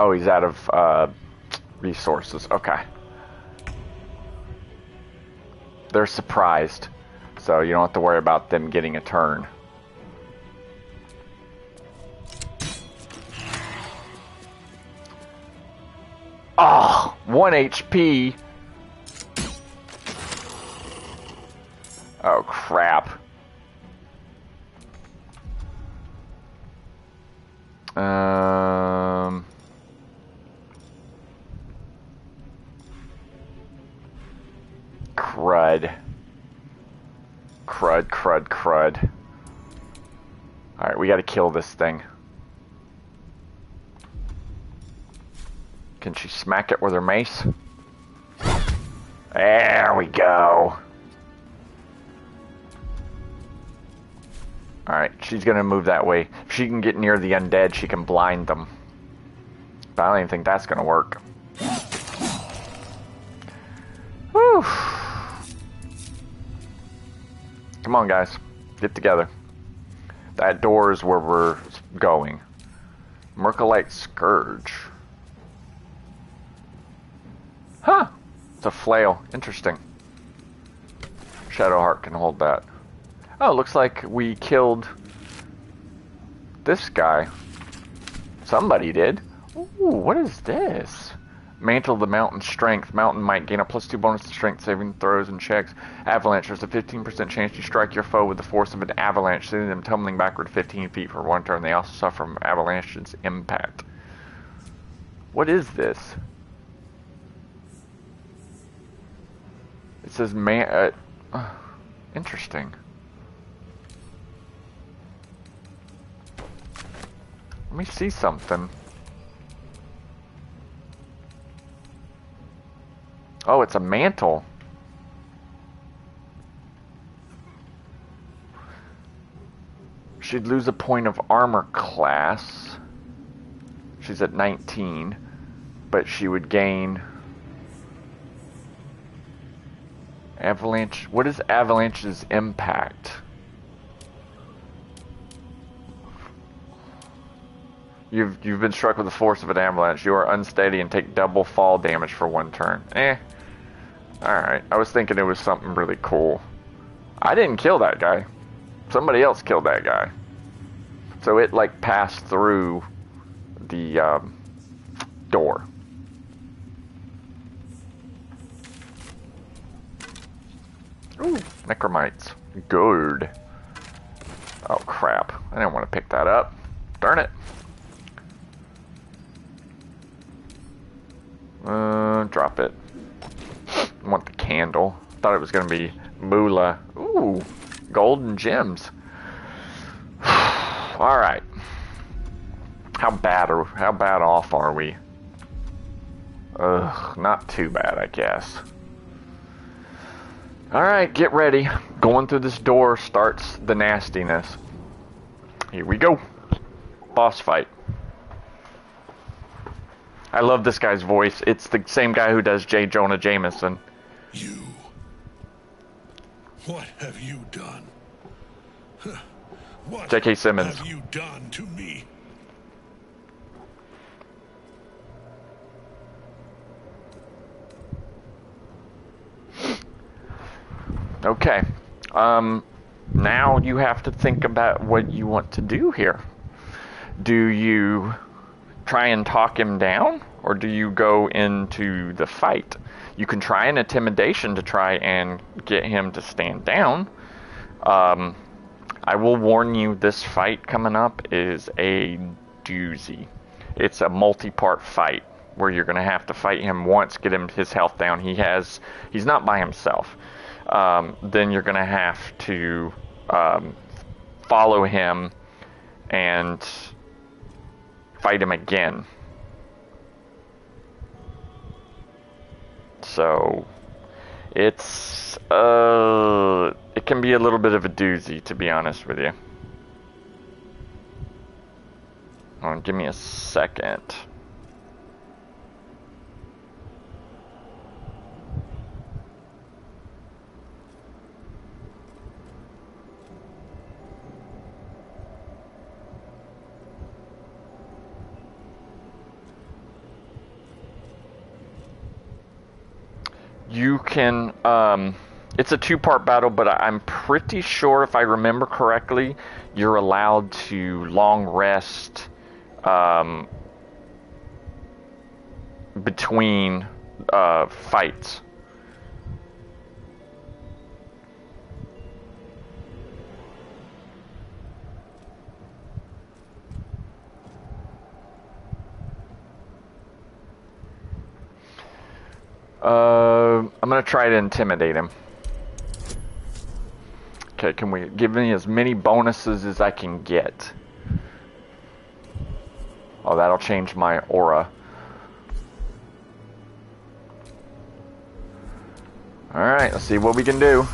Oh, he's out of resources. Okay. They're surprised, so you don't have to worry about them getting a turn. Oh, 1 HP. Oh, crap. Crud. Crud, crud, crud. Alright, we gotta kill this thing. Can she smack it with her mace? There we go. Alright, she's gonna move that way. If she can get near the undead, she can blind them. But I don't even think that's gonna work. Whew. Come on, guys. Get together. That door is where we're going. Mercolite Scourge. Huh. It's a flail. Interesting. Shadowheart can hold that. Oh, looks like we killed this guy. Somebody did. Ooh, what is this? Mantle of the Mountain Strength. Mountain might gain a +2 bonus to strength saving throws and checks. Avalanche. There's a 15% chance you strike your foe with the force of an avalanche, sending them tumbling backward 15 feet for one turn. They also suffer from avalanche's impact. What is this? It says interesting. Let me see something. Oh, it's a mantle. She'd lose a point of armor class. She's at 19. But she would gain... Avalanche. What is Avalanche's impact? You've been struck with the force of an avalanche. You are unsteady and take double fall damage for 1 turn. Alright. I was thinking it was something really cool. I didn't kill that guy. Somebody else killed that guy. So it, like, passed through the door. Ooh, necromites. Good. Oh, crap. I didn't want to pick that up. Darn it. Drop it. I want the candle. Thought it was going to be moolah. Ooh, gold and gems. Alright. How bad off are we? Ugh, not too bad, I guess. Alright, get ready. Going through this door starts the nastiness. Here we go. Boss fight. I love this guy's voice. It's the same guy who does J. Jonah Jameson. You. What have you done? What J.K. Simmons. have you done to me? Okay. Now you have to think about what you want to do here. Do you try and talk him down, or do you go into the fight? You can try an intimidation to try and get him to stand down. I will warn you, this fight coming up is a doozy. It's a multi-part fight where you're going to have to fight him once, get him his health down. He's not by himself. Then you're going to have to follow him and fight him again. So it's it can be a little bit of a doozy, to be honest with you. Give me a second. You can, it's a 2-part battle, but I'm pretty sure, if I remember correctly, you're allowed to long rest between fights. I'm gonna try to intimidate him. Okay, can we give me as many bonuses as I can get? Oh, that'll change my aura. Alright, let's see what we can do.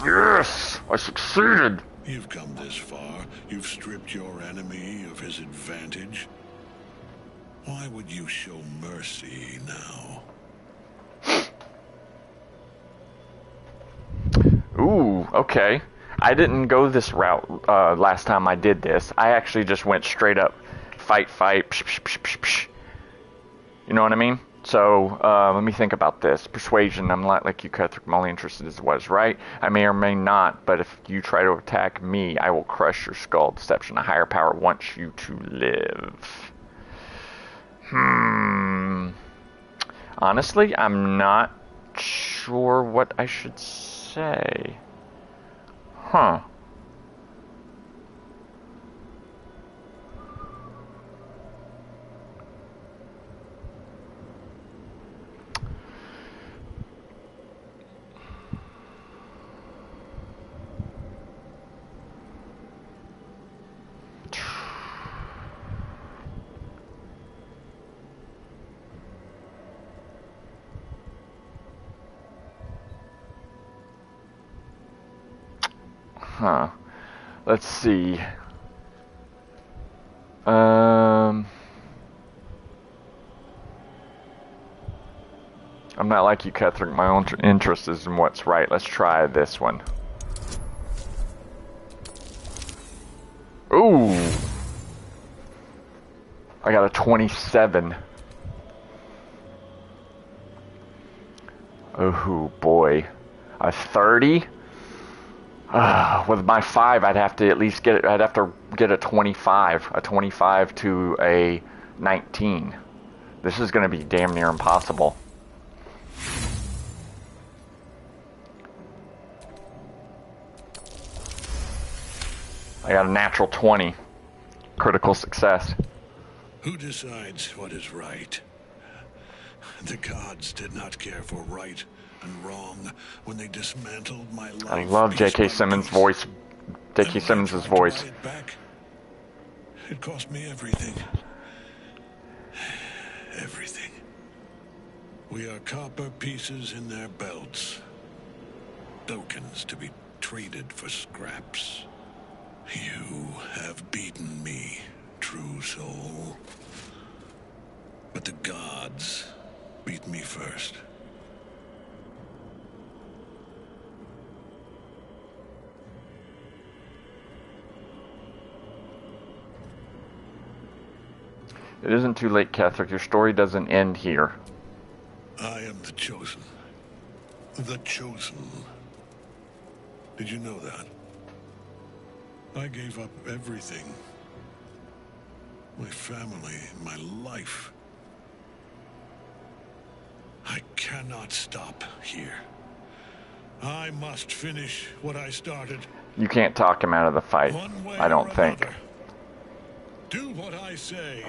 Yes! I succeeded! You've come this far. You've stripped your enemy of his advantage. Why would you show mercy now? Ooh, okay. I didn't go this route last time I did this. I actually just went straight up fight, psh, psh, psh, psh, psh. You know what I mean? So, let me think about this. Persuasion, I'm not like you, Cutthroat. I'm only interested in what is right. I may or may not, but if you try to attack me, I will crush your skull. Deception, a higher power wants you to live. Honestly, I'm not sure what I should say. Huh. Huh. Let's see. I'm not like you, Cutthroat. My own interest is in what's right. Let's try this one. Ooh. I got a 27. Oh boy. A 30? With my 5, I'd have to at least get it. I'd have to get a 25. A 25 to a 19. This is going to be damn near impossible. I got a natural 20. Critical success. Who decides what is right? The gods did not care for right and wrong when they dismantled my life. I love J.K. Simmons' voice. J.K. Simmons' voice. It cost me everything. Everything. We are copper pieces in their belts. Tokens to be traded for scraps. You have beaten me, true soul. But the gods beat me first. It isn't too late, Catherick. Your story doesn't end here. I am the chosen. The chosen. Did you know that? I gave up everything. My family, my life. I cannot stop here. I must finish what I started. You can't talk him out of the fight, I don't think. Do what I say.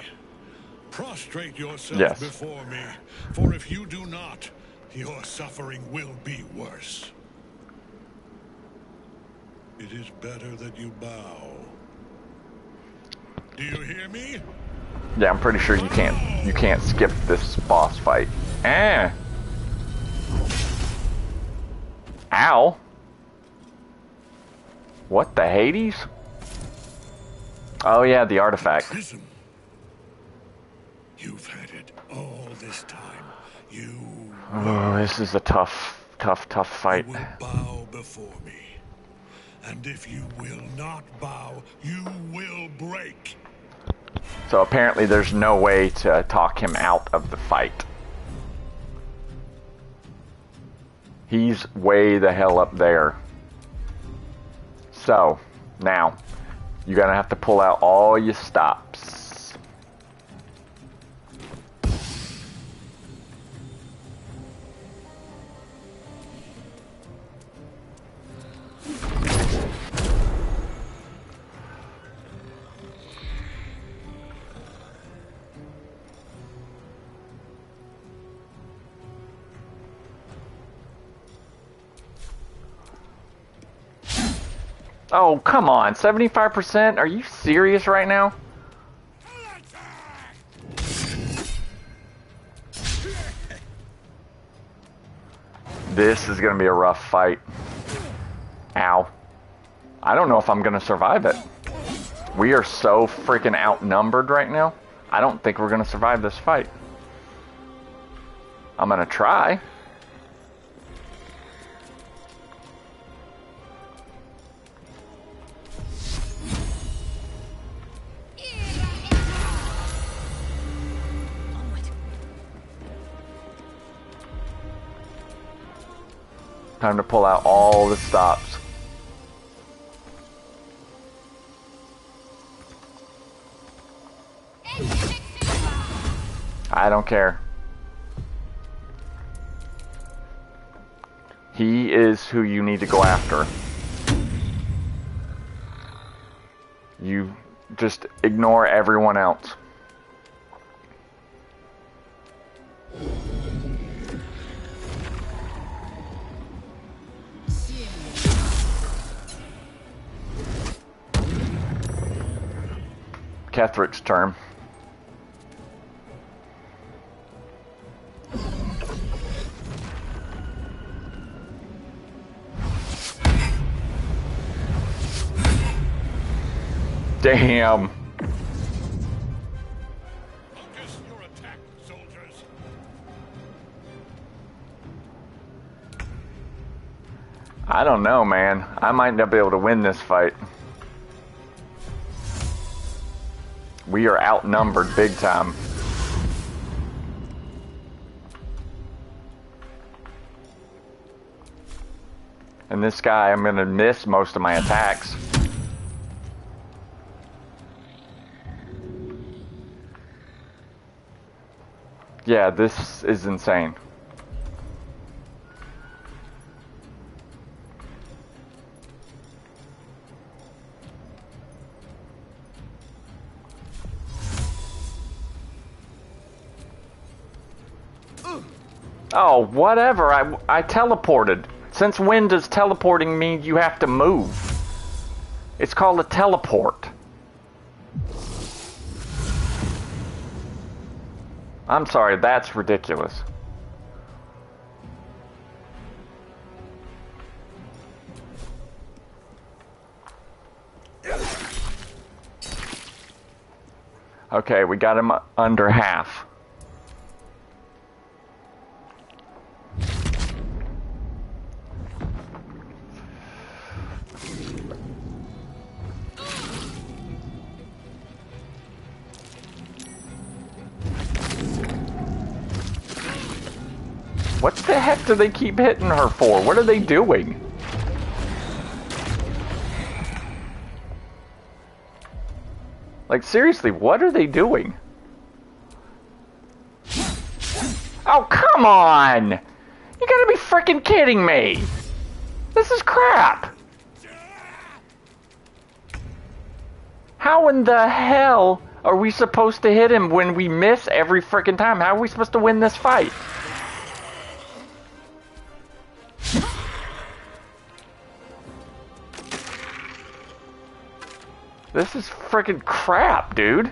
Prostrate yourself Yes. before me, for if you do not, your suffering will be worse. It is better that you bow. Do you hear me? Yeah, I'm pretty sure you can't skip this boss fight. Ow. What the Hades? Oh yeah, the artifact. Prism. You've had it all this time. Oh, this is a tough fight. You will bow before me. And if you will not bow, you will break. So apparently there's no way to talk him out of the fight. He's way the hell up there. So, now, you're gonna have to pull out all your stops. Oh, come on, 75%? Are you serious right now? This is gonna be a rough fight. Ow. I don't know if I'm gonna survive it. We are so freaking outnumbered right now. I don't think we're gonna survive this fight. I'm gonna try. Time to pull out all the stops. I don't care. He is who you need to go after. You just ignore everyone else. Catherick's turn. Damn. Focus your attack, soldiers. I don't know, man. I might not be able to win this fight. We are outnumbered big time. And this guy, I'm gonna miss most of my attacks. Yeah, this is insane. Oh, whatever. I teleported. Since when does teleporting mean you have to move? It's called a teleport. I'm sorry, that's ridiculous. Okay, we got him under half. What the heck do they keep hitting her for? What are they doing? Like, seriously, what are they doing? Oh, come on! You gotta be freaking kidding me! This is crap! How in the hell are we supposed to hit him when we miss every freaking time? How are we supposed to win this fight? This is freaking crap, dude.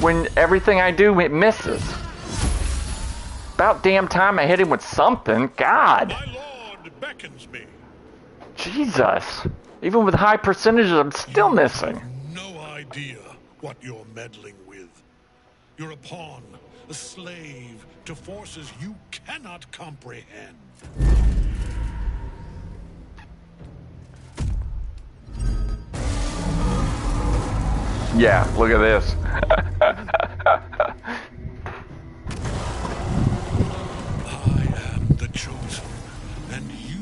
When everything I do, it misses. About damn time I hit him with something. God. My lord beckons me. Jesus. Even with high percentages, I'm still missing. No idea what you're meddling with. You're a pawn, a slave to forces you cannot comprehend. Yeah, look at this. I am the chosen, and you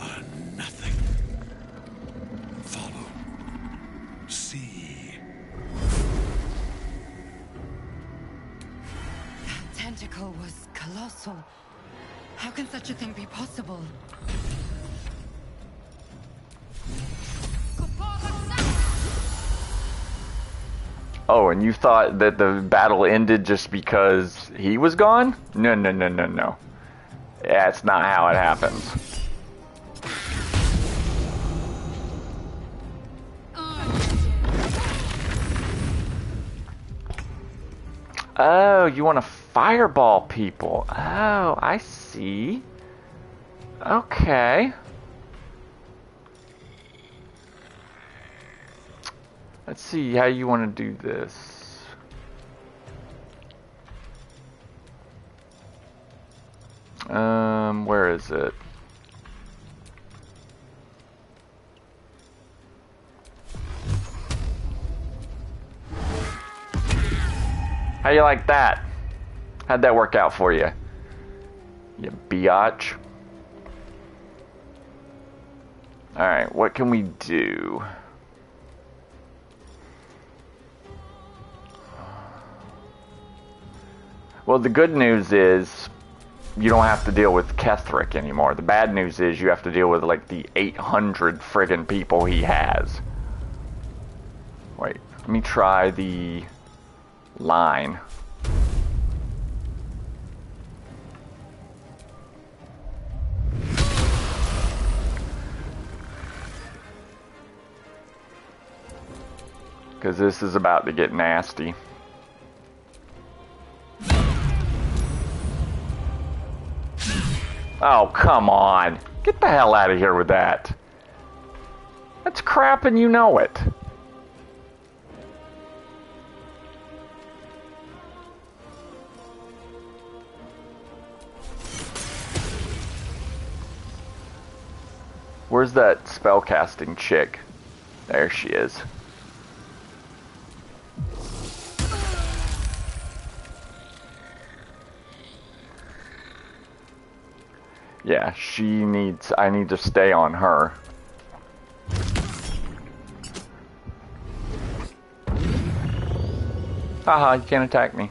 are nothing. Follow. See. That tentacle was colossal. How can such a thing be possible? Oh, and you thought that the battle ended just because he was gone? No, no, no, no, no. That's not how it happens. Oh, you want to fireball people. Oh, I see. Okay. Let's see how you want to do this. Where is it? How you like that? How'd that work out for you? You biatch. Alright, what can we do? Well, the good news is you don't have to deal with Ketheric anymore. The bad news is you have to deal with like the 800 friggin' people he has. Wait, let me try the line. Because this is about to get nasty. Oh, come on. Get the hell out of here with that. That's crap and you know it. Where's that spellcasting chick? There she is. Yeah, I need to stay on her. Haha, you can't attack me.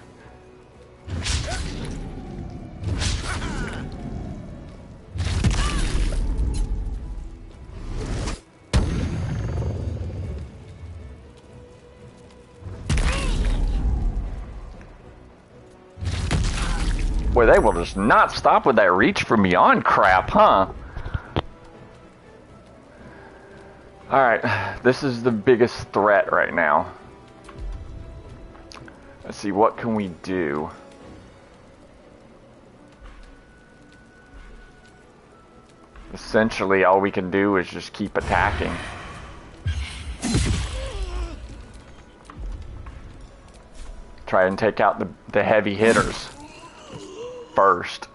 Boy, they will just not stop with that reach from beyond crap, huh? Alright, this is the biggest threat right now. Let's see, what can we do? Essentially, all we can do is just keep attacking. Try and take out the heavy hitters first.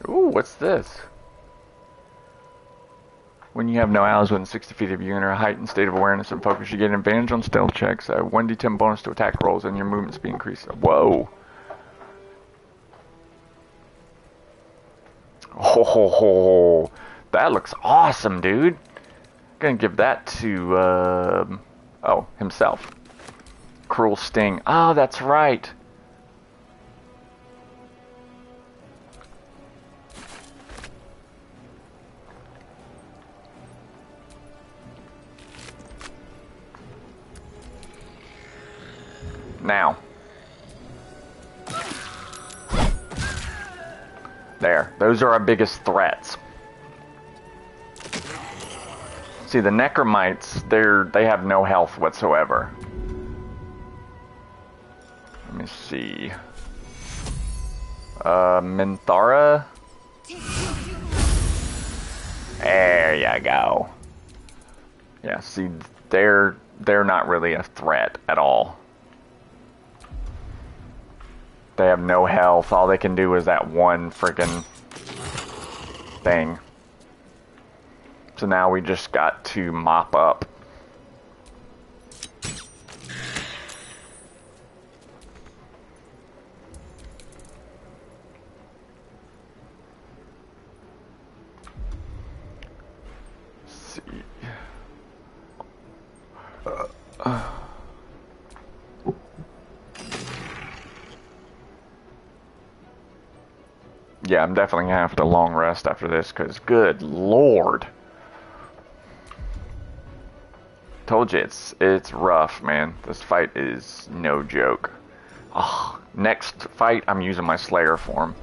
Ooh, what's this? When you have no allies within 60 feet of you and are a heightened state of awareness and focus, you get an advantage on stealth checks, a 1d10 bonus to attack rolls, and your movement speed increases. Whoa. Oh, that looks awesome, dude. Gonna give that to, oh, himself. Cruel Sting. Oh, that's right. Now. There. Those are our biggest threats. See, the Necromites, they have no health whatsoever. Let me see. Minthara? There you go. Yeah, see, they're not really a threat at all. They have no health. All they can do is that one friggin' thing. So now we just got to mop up. Let's see. Yeah, I'm definitely gonna have to long rest after this, because good lord. Told you, it's rough, man. This fight is no joke. Oh, next fight, I'm using my Slayer form.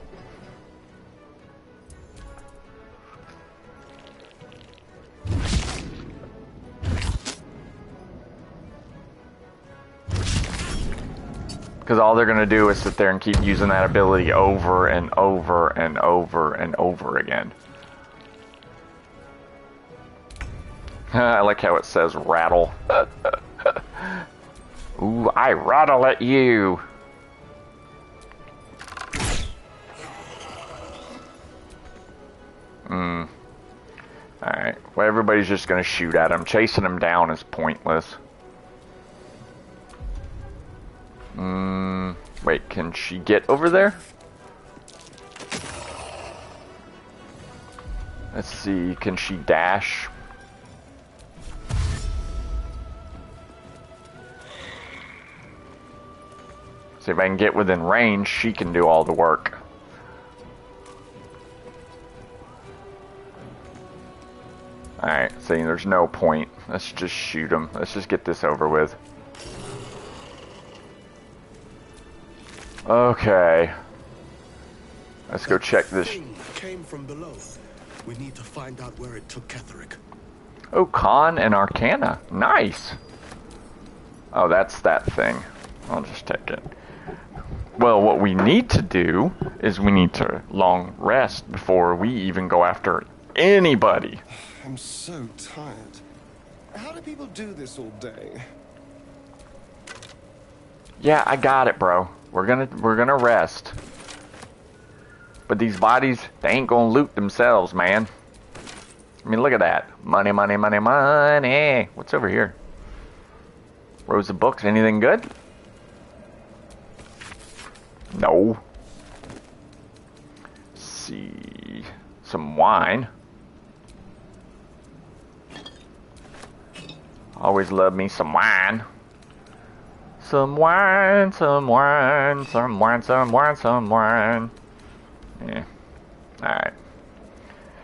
Because all they're going to do is sit there and keep using that ability over and over and over and over again. I like how it says rattle. Ooh, I rattle at you. Alright, well, everybody's just going to shoot at him. Chasing him down is pointless. Wait, can she get over there? Let's see, can she dash? See if I can get within range, she can do all the work. Alright, see, there's no point. Let's just shoot him. Let's just get this over with. Okay. Let's go check this. Came from below. We need to find out where it took Ketheric. Oh, Con and Arcana. Nice. Oh, that's that thing. I'll just take it. Well, what we need to do is we need to long rest before we even go after anybody. I'm so tired. How do people do this all day? Yeah, I got it, bro. We're gonna rest. But these bodies, they ain't gonna loot themselves, man. I mean, look at that. Money, money, money, money. What's over here? Rows of books. Anything good? No. Let's see. Some wine. Always love me some wine. Some wine, some wine, some wine, some wine, some wine. Yeah. Alright.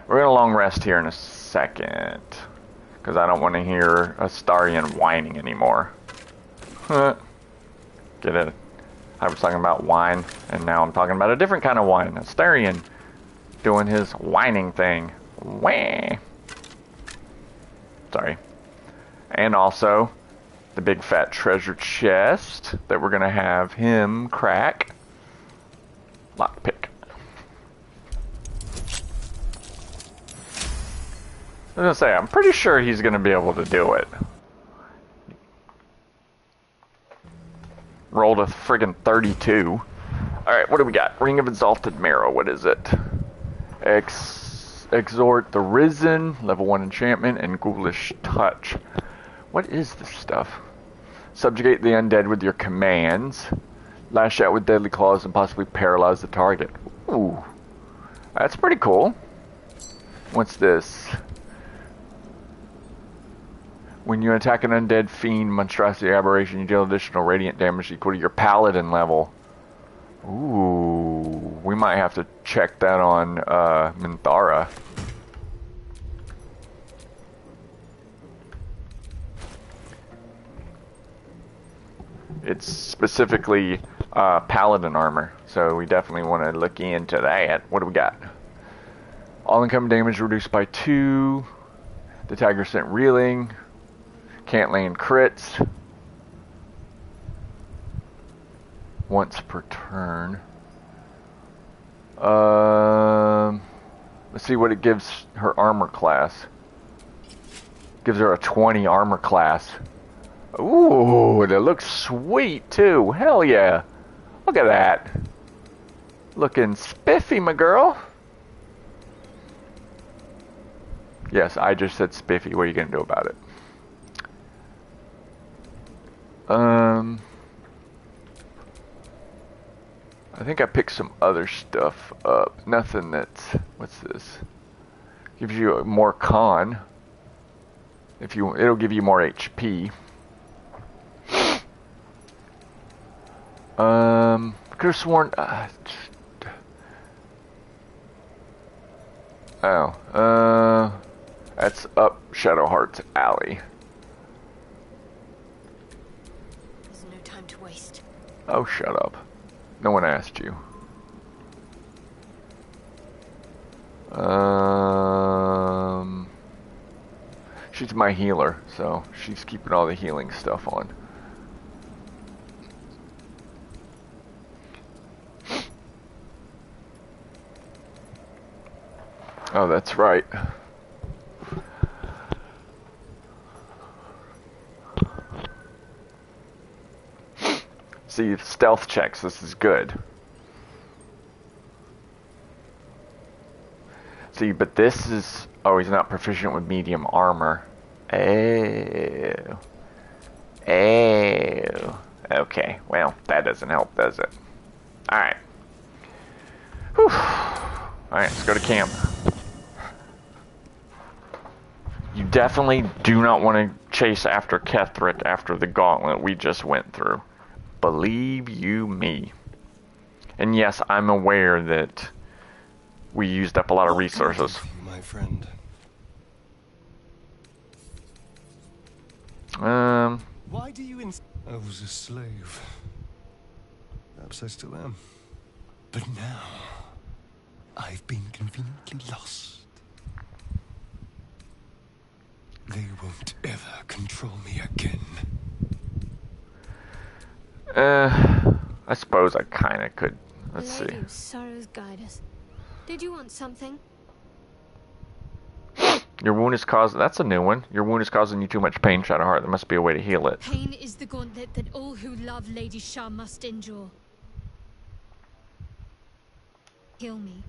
We're gonna long rest here in a second. Because I don't want to hear Astarion whining anymore. Get it? I was talking about wine, and now I'm talking about a different kind of wine. Astarion doing his whining thing. Wah. Sorry. And also, the big fat treasure chest that we're going to have him crack. Lockpick. I was going to say, I'm pretty sure he's going to be able to do it. Rolled a friggin' 32. Alright, what do we got? Ring of Exalted Marrow, what is it? Exhort the Risen, level 1 enchantment, and Ghoulish Touch. What is this stuff? Subjugate the undead with your commands. Lash out with deadly claws and possibly paralyze the target. Ooh. That's pretty cool. What's this? When you attack an undead fiend, monstrosity, aberration, you deal additional radiant damage equal to your paladin level. Ooh. We might have to check that on Minthara. It's specifically paladin armor, so we definitely want to look into that. What do we got? All incoming damage reduced by 2. The Tiger sent reeling. Can't land crits. Once per turn. Let's see what it gives her armor class. Gives her a 20 armor class. Ooh, that looks sweet too. Hell yeah. Look at that. Looking spiffy, my girl. Yes, I just said spiffy. What are you going to do about it? I think I picked some other stuff up. Nothing that's... What's this? Gives you more con. If you, it'll give you more HP. Could have sworn. That's up Shadowheart's alley. There's no time to waste. Oh, shut up. No one asked you. She's my healer, so she's keeping all the healing stuff on. Oh, that's right. See, stealth checks, this is good. See, but this is... Oh, he's not proficient with medium armor. Oh. Oh. Okay, well, that doesn't help, does it? Alright. Whew. Alright, let's go to camp. You definitely do not want to chase after Ketheric after the gauntlet we just went through. Believe you me. And yes, I'm aware that we used up a lot of resources. My friend. Why do you I was a slave. Perhaps I still am. But now, I've been conveniently lost. They won't ever control me again. I suppose I kind of could. Let's see. Lady of Sorrows, guide us. Did you want something? Your wound is causing... That's a new one. Your wound is causing you too much pain, Shadowheart. There must be a way to heal it. Pain is the gauntlet that all who love Lady Shah must endure. Heal me.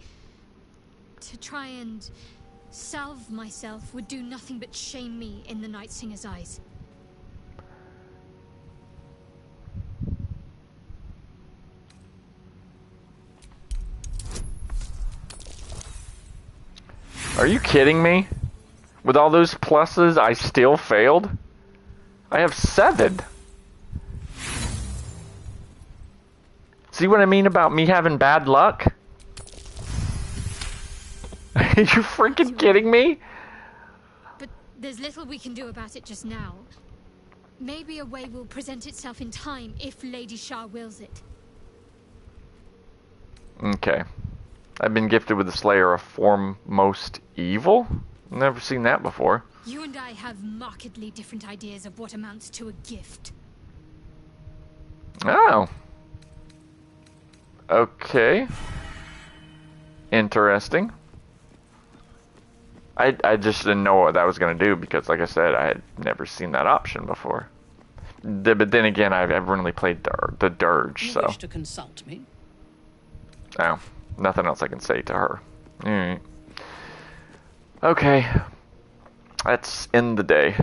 To try and Salve myself would do nothing but shame me in the Night Singer's eyes. Are you kidding me? With all those pluses, I still failed? I have 7. See what I mean about me having bad luck? Are you freaking kidding me? But there's little we can do about it just now. Maybe a way will present itself in time if Lady Shah wills it. Okay. I've been gifted with the Slayer of Form Most Evil? Never seen that before. You and I have markedly different ideas of what amounts to a gift. Oh. Okay. Interesting. I just didn't know what that was going to do because, like I said, I had never seen that option before. But then again, I've only played the Dirge, so... You wish to consult me? Oh. Nothing else I can say to her. Alright. Okay. Let's end the day.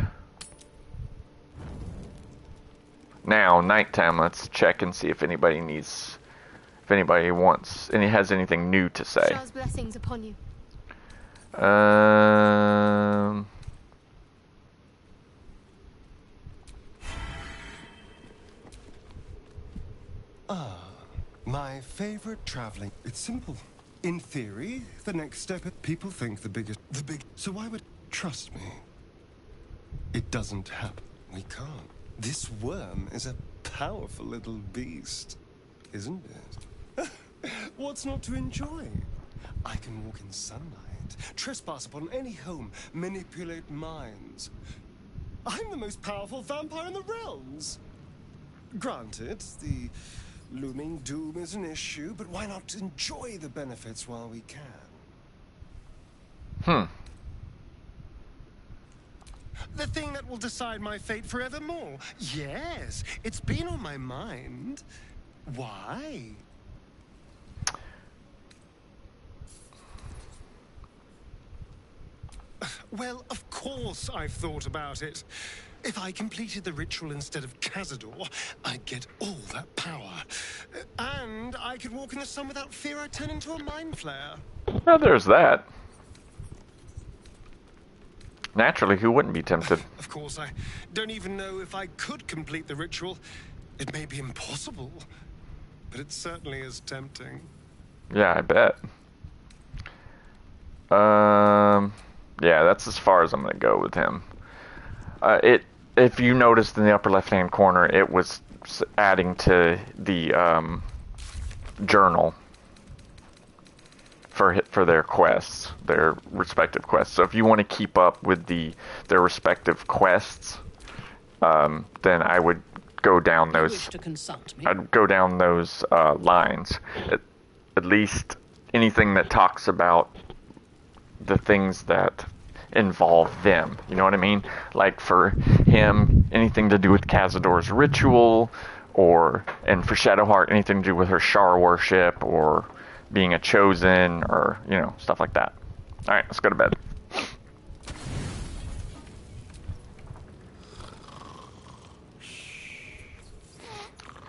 Now, nighttime, let's check and see if anybody wants, and has anything new to say. Shah's blessings upon you. My favorite traveling. It's simple. In theory, the next step, people think the big. So why would trust me? It doesn't happen. We can't. This worm is a powerful little beast, isn't it? What's not to enjoy? I can walk in sunlight, trespass upon any home, manipulate minds. I'm the most powerful vampire in the realms. Granted, the looming doom is an issue, but why not enjoy the benefits while we can? The thing that will decide my fate forevermore. Yes, it's been on my mind. Why? Well, of course I've thought about it. If I completed the ritual instead of Cazador, I'd get all that power. And I could walk in the sun without fear I'd turn into a mind flare. Well, there's that. Naturally, who wouldn't be tempted? Of course, I don't even know if I could complete the ritual. It may be impossible, but it certainly is tempting. Yeah, I bet. Yeah, that's as far as I'm gonna go with him. If you noticed in the upper left-hand corner, it was adding to the journal for their quests, their respective quests. So if you want to keep up with their respective quests, then I would go down those. I'd go down those lines. At least anything that talks about the things that involve them. You know what I mean? Like for him, anything to do with Cazador's ritual, and for Shadowheart, anything to do with her Shar worship, or being a chosen, or, stuff like that. Alright, let's go to bed.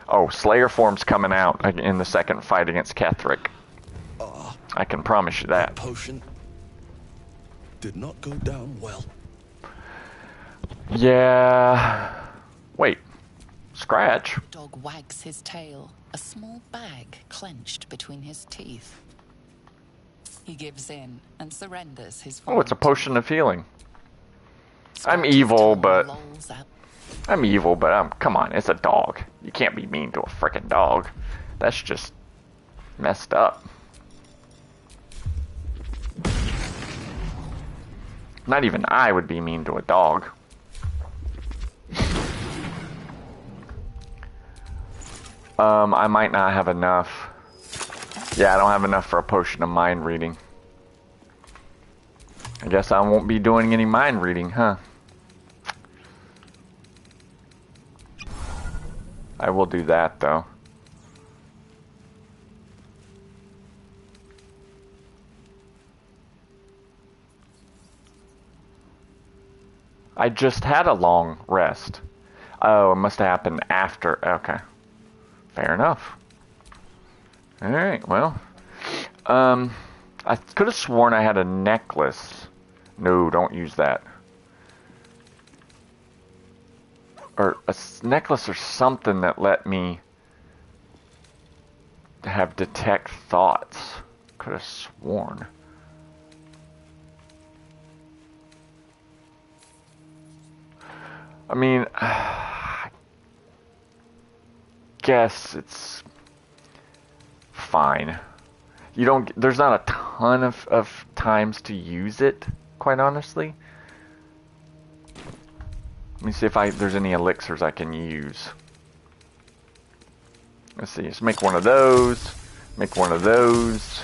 Oh, Slayer form's coming out in the second fight against Ketheric. I can promise you that. Potion did not go down well. Yeah. Wait. Scratch? Dog wags his tail, a small bag clenched between his teeth. He gives in and surrenders his form. Oh, it's a potion of healing. I'm evil, but come on, it's a dog. You can't be mean to a frickin' dog. That's just messed up. Not even I would be mean to a dog. I might not have enough. Yeah, I don't have enough for a potion of mind reading. I guess I won't be doing any mind reading, huh? I will do that, though. I just had a long rest. Oh, it must have happened after. Okay. Fair enough. Alright, well. I could have sworn I had a necklace. No, don't use that. Or a necklace or something that let me have detect thoughts. Could have sworn. I mean, I guess it's fine. You don't. There's not a ton of times to use it, quite honestly. Let me see if there's any elixirs I can use. Let's see. Let's make one of those. Make one of those.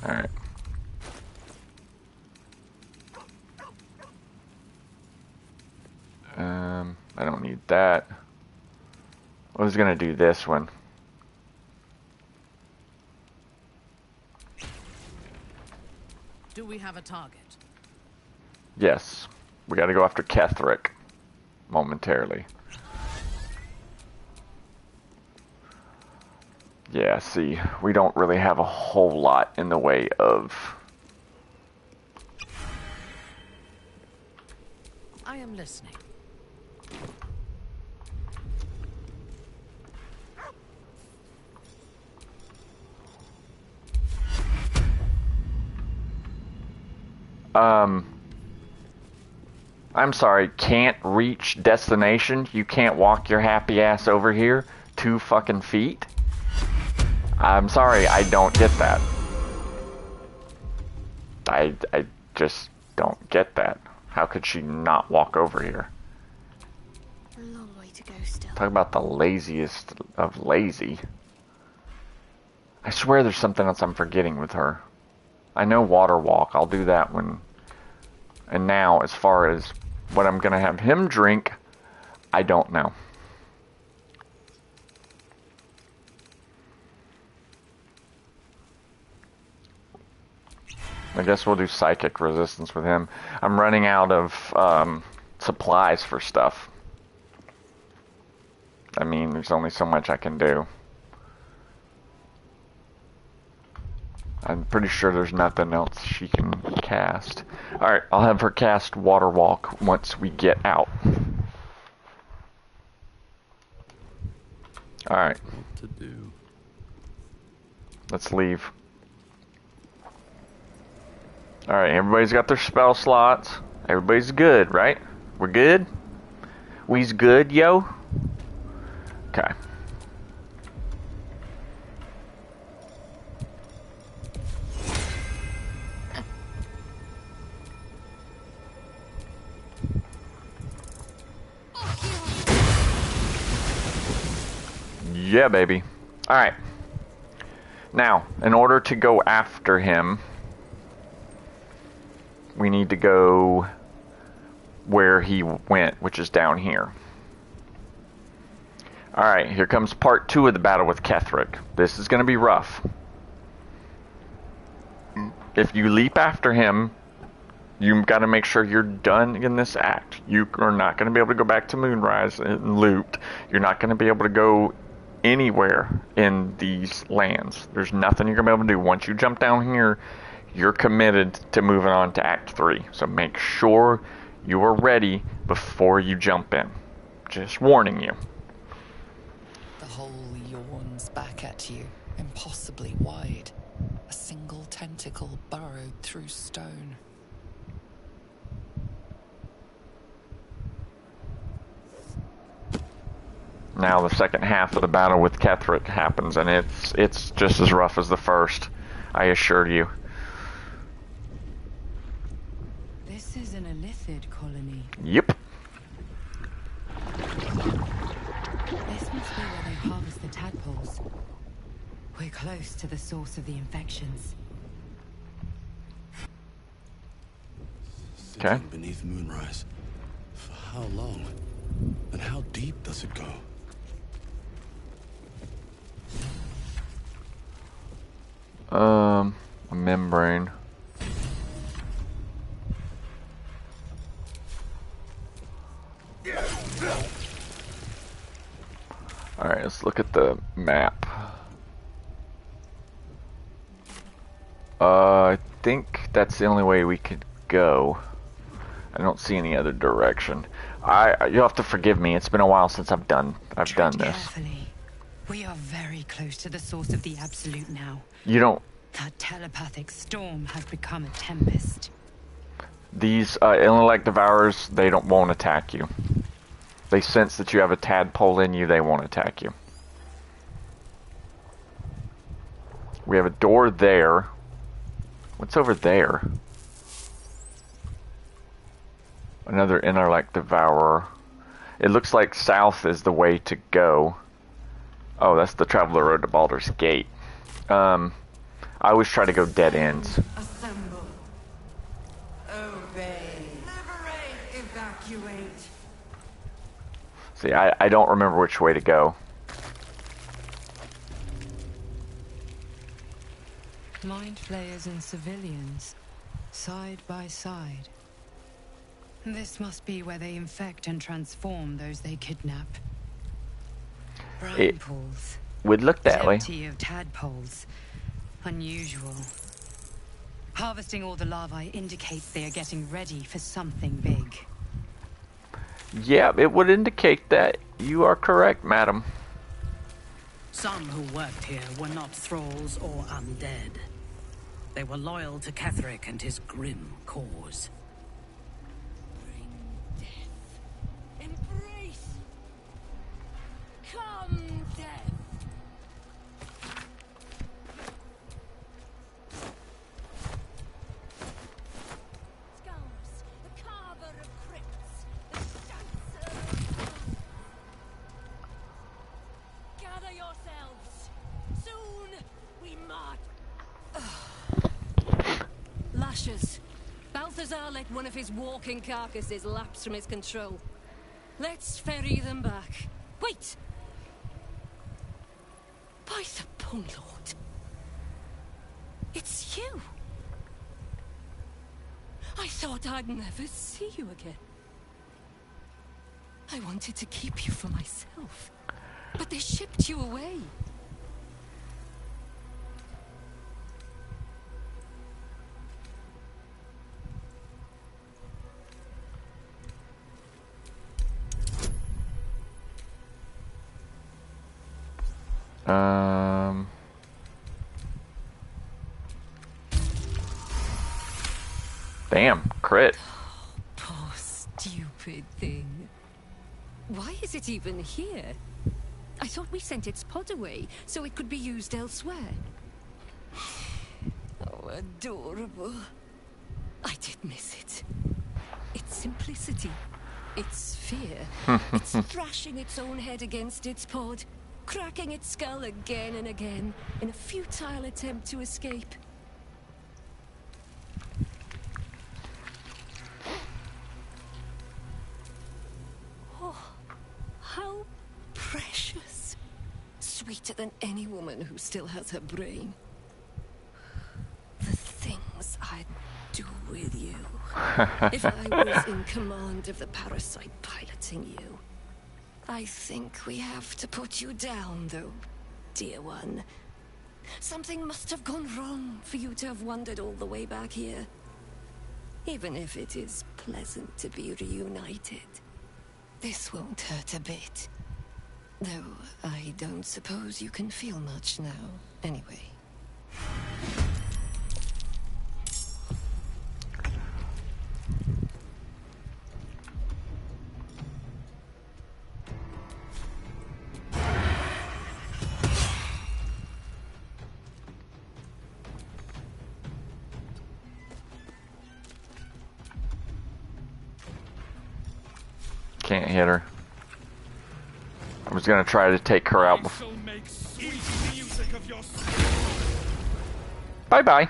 All right. I don't need that. I was gonna do this one. Do we have a target? Yes. We gotta go after Ketherick. Momentarily. Yeah, see, we don't really have a whole lot in the way of... I am listening. I'm sorry, can't reach destination? You can't walk your happy ass over here 2 fucking feet? I'm sorry, I don't get that. I just don't get that. How could she not walk over here? A long way to go still. Talk about the laziest of lazy. I swear there's something else I'm forgetting with her. I know water walk, I'll do that when... And now, as far as what I'm gonna have him drink, I don't know. I guess we'll do psychic resistance with him. I'm running out of supplies for stuff. I mean, there's only so much I can do. I'm pretty sure there's nothing else she can cast. Alright, I'll have her cast Water Walk once we get out. Alright. What to do? Let's leave. Alright, everybody's got their spell slots. Everybody's good, right? We're good? We's good, yo? Okay. Yeah, baby. Alright. Now, in order to go after him, we need to go where he went, which is down here. Alright, here comes part 2 of the battle with Ketherick. This is going to be rough. If you leap after him, you've got to make sure you're done in this act. You are not going to be able to go back to Moonrise and loot. You're not going to be able to go anywhere in these lands. There's nothing you're going to be able to do. Once you jump down here, you're committed to moving on to Act 3. So make sure you are ready before you jump in. Just warning you. The hole yawns back at you, impossibly wide. A single tentacle burrowed through stone. Now the second half of the battle with Ketherick happens, and it's just as rough as the first, I assure you. This is an Illithid colony. Yep. This must be where they harvest the tadpoles. We're close to the source of the infections. Okay. Sitting beneath Moonrise. For how long? And how deep does it go? A membrane. Alright, let's look at the map. I think that's the only way we could go. I don't see any other direction. You'll have to forgive me. It's been a while since I've done this. Carefully. We are very close to the source of the Absolute now. You don't. That telepathic storm has become a tempest. These intellect devourers, they won't attack you. They sense that you have a tadpole in you, they won't attack you. We have a door there. What's over there? Another intellect devourer. It looks like south is the way to go. Oh, that's the Traveler Road to Baldur's Gate. I always try to go dead ends. Assemble. Obey. Liberate. Evacuate. See, I don't remember which way to go. Mind flayers and civilians, side by side. This must be where they infect and transform those they kidnap. Brine pools. Would look that way. Empty of tadpoles. Unusual. Harvesting all the larvae indicates they are getting ready for something big. Yeah, it would indicate that. You are correct, madam. Some who worked here were not thralls or undead. They were loyal to Ketheric and his grim cause. Bring death. Embrace. Come, death. Skulls, the carver of crypts, the dancer of... Gather yourselves. Soon we march. Lashes. Balthazar let one of his walking carcasses lapse from his control. Let's ferry them back. Wait! By the Bone Lord. It's you. I thought I'd never see you again. I wanted to keep you for myself, but they shipped you away. Damn, crit. Poor stupid thing. Why is it even here? I thought we sent its pod away so it could be used elsewhere. Oh, adorable. I did miss it. Its simplicity, its fear, its thrashing its own head against its pod, cracking its skull again and again in a futile attempt to escape. Oh, how precious. Sweeter than any woman who still has her brain. The things I'd do with you. If I was in command of the parasite piloting you. I think we have to put you down, though, dear one. Something must have gone wrong for you to have wandered all the way back here. Even if it is pleasant to be reunited. This won't hurt a bit. Though I don't suppose you can feel much now, anyway. Can't hit her. I was gonna try to take her out before. Bye bye.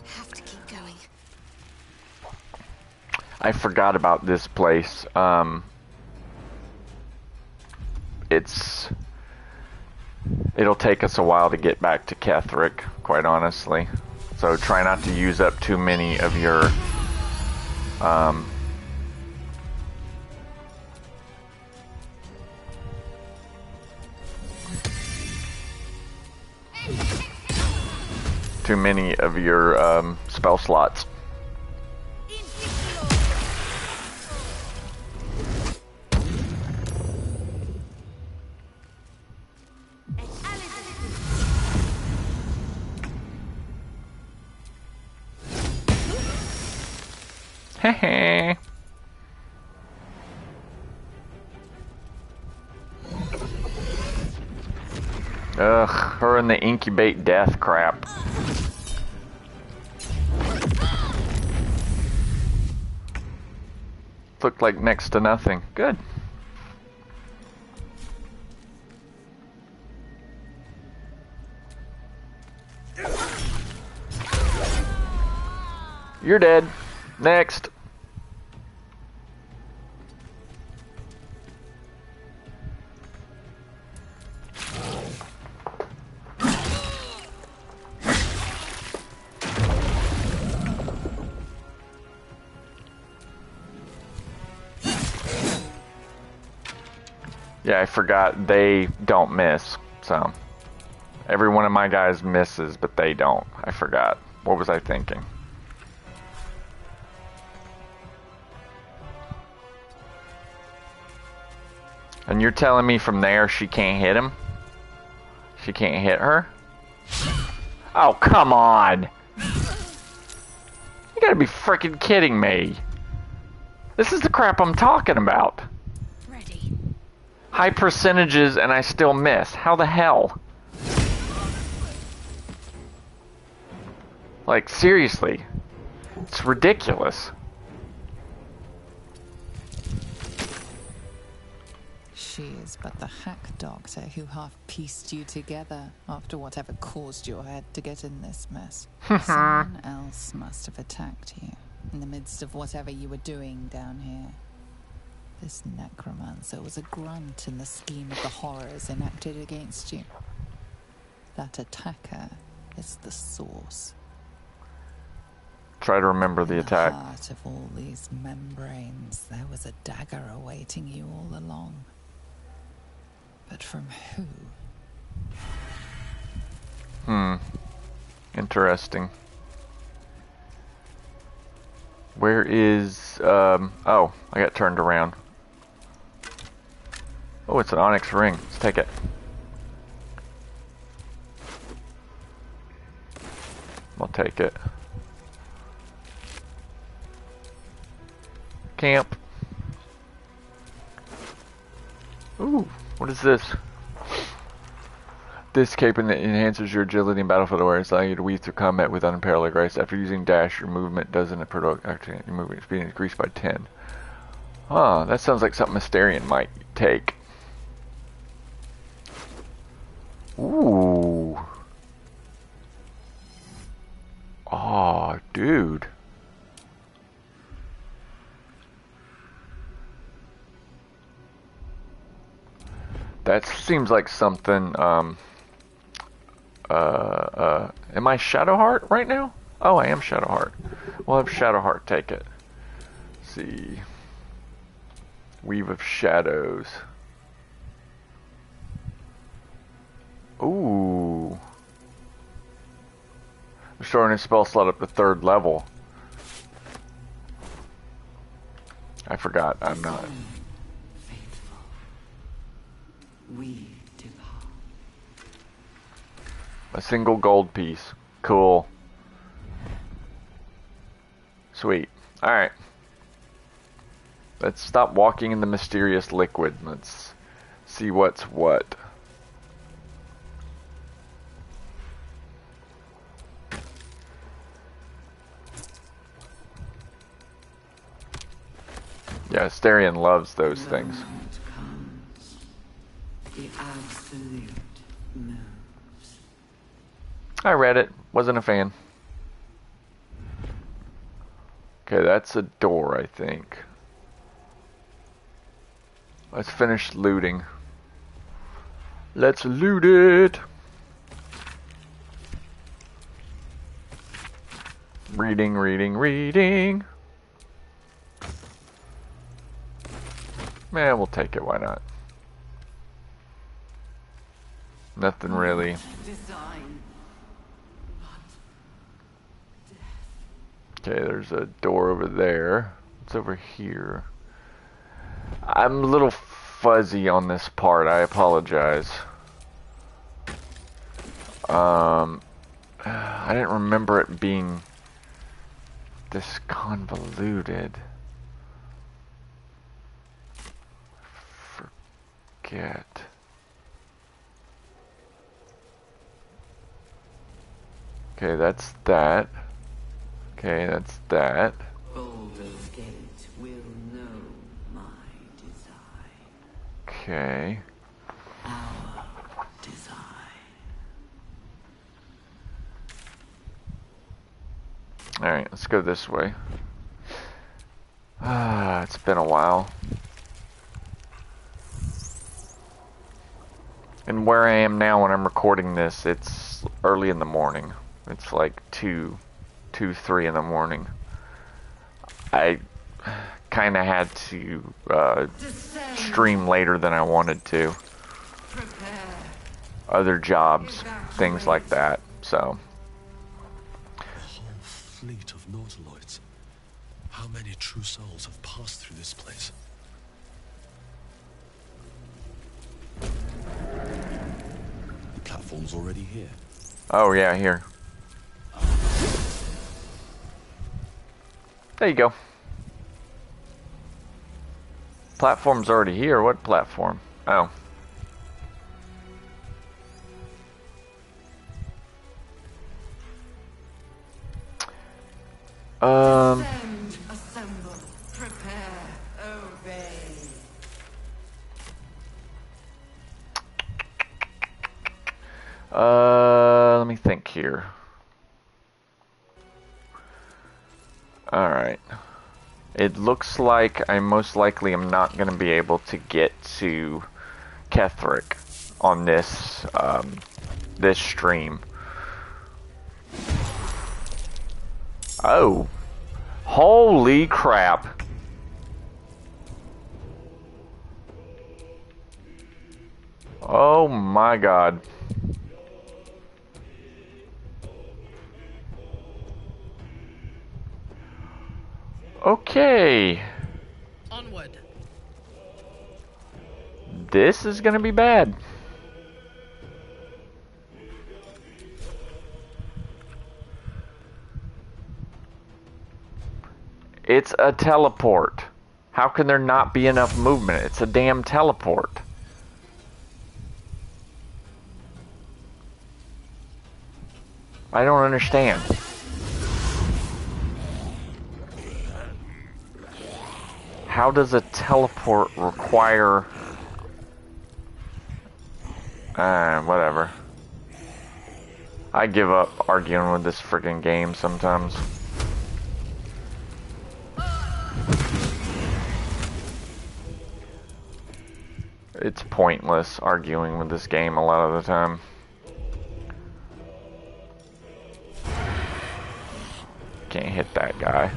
Have to keep going. I forgot about this place. it'll take us a while to get back to Ketherick, quite honestly. So try not to use up too many of your spell slots. Hehe. Ugh, her and the incubate death crap. Looked like next to nothing. Good. You're dead. Next. Yeah, I forgot they don't miss, so every one of my guys misses, but they don't. I forgot. What was I thinking? And you're telling me from there she can't hit him? She can't hit her? Oh, come on! You gotta be freaking kidding me. This is the crap I'm talking about. Ready. High percentages and I still miss. How the hell? Like, seriously. It's ridiculous. She is but the hack doctor who half pieced you together after whatever caused your head to get in this mess. Someone else must have attacked you in the midst of whatever you were doing down here. This necromancer was a grunt in the scheme of the horrors enacted against you. That attacker is the source. Try to remember the attack. In the heart of all these membranes, there was a dagger awaiting you all along. But from who? Interesting. Where is, oh, I got turned around. Oh, it's an onyx ring. Let's take it. I'll take it. Camp. Ooh, what is this? This cape enhances your agility and battlefield awareness, allowing you to weave through combat with unparalleled grace. After using dash, your movement doesn't produce your movement speed increased by 10. Huh, that sounds like something Mysterian might take. Ooh. Oh, dude. That seems like something, am I Shadowheart right now? Oh, I am Shadowheart. We'll have Shadowheart take it. Let's see. Weave of Shadows. Ooh. Restoring a spell slot up to 3rd level. I forgot, I'm not. A single gold piece. Cool. Sweet. Alright. Let's stop walking in the mysterious liquid. Let's see what's what. Yeah, Asterion loves those things. The absolute moves. I read it. Wasn't a fan. Okay, that's a door, I think. Let's finish looting. Let's loot it. Reading, reading, reading. Man, we'll take it, why not? Nothing really. Okay, there's a door over there. What's over here? I'm a little fuzzy on this part, I apologize. I didn't remember it being this convoluted. Forget. Okay, that's that. Okay, that's that. Baldur's Gate will know my design. Okay. Our design. Alright, let's go this way. Ah, it's been a while. And where I am now when I'm recording this, it's early in the morning. It's like 2, 3 in the morning. I kind of had to stream later than I wanted to. Other jobs, things like that, so. A whole fleet of nautiloids. How many true souls have passed through this place? The platform's already here. Oh yeah, here. There you go. Platform's already here. What platform? Oh. Ascend, assemble, prepare, obey. Let me think here. Alright. It looks like I most likely am not going to be able to get to Ketherick on this, this stream. Oh. Holy crap. Oh my god. Okay. Onward. This is gonna be bad. It's a teleport. How can there not be enough movement? It's a damn teleport. I don't understand. How does a teleport require... whatever. I give up arguing with this friggin' game sometimes. It's pointless arguing with this game a lot of the time. Can't hit that guy.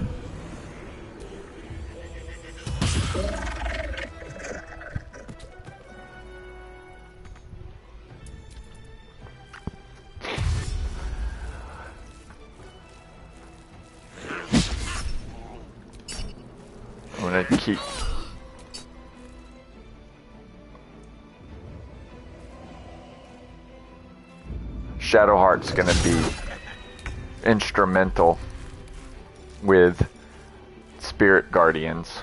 I'm gonna keep... Shadowheart's gonna be instrumental with Spirit Guardians.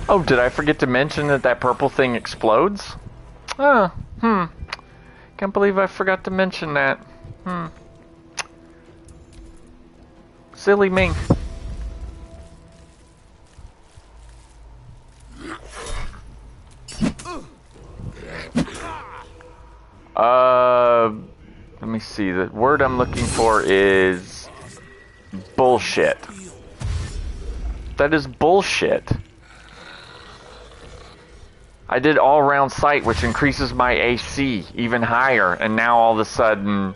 Oh, did I forget to mention that that purple thing explodes? Oh, Can't believe I forgot to mention that. Silly me. Let me see. The word I'm looking for is bullshit. That is bullshit. I did all-round sight, which increases my AC even higher, and now all of a sudden...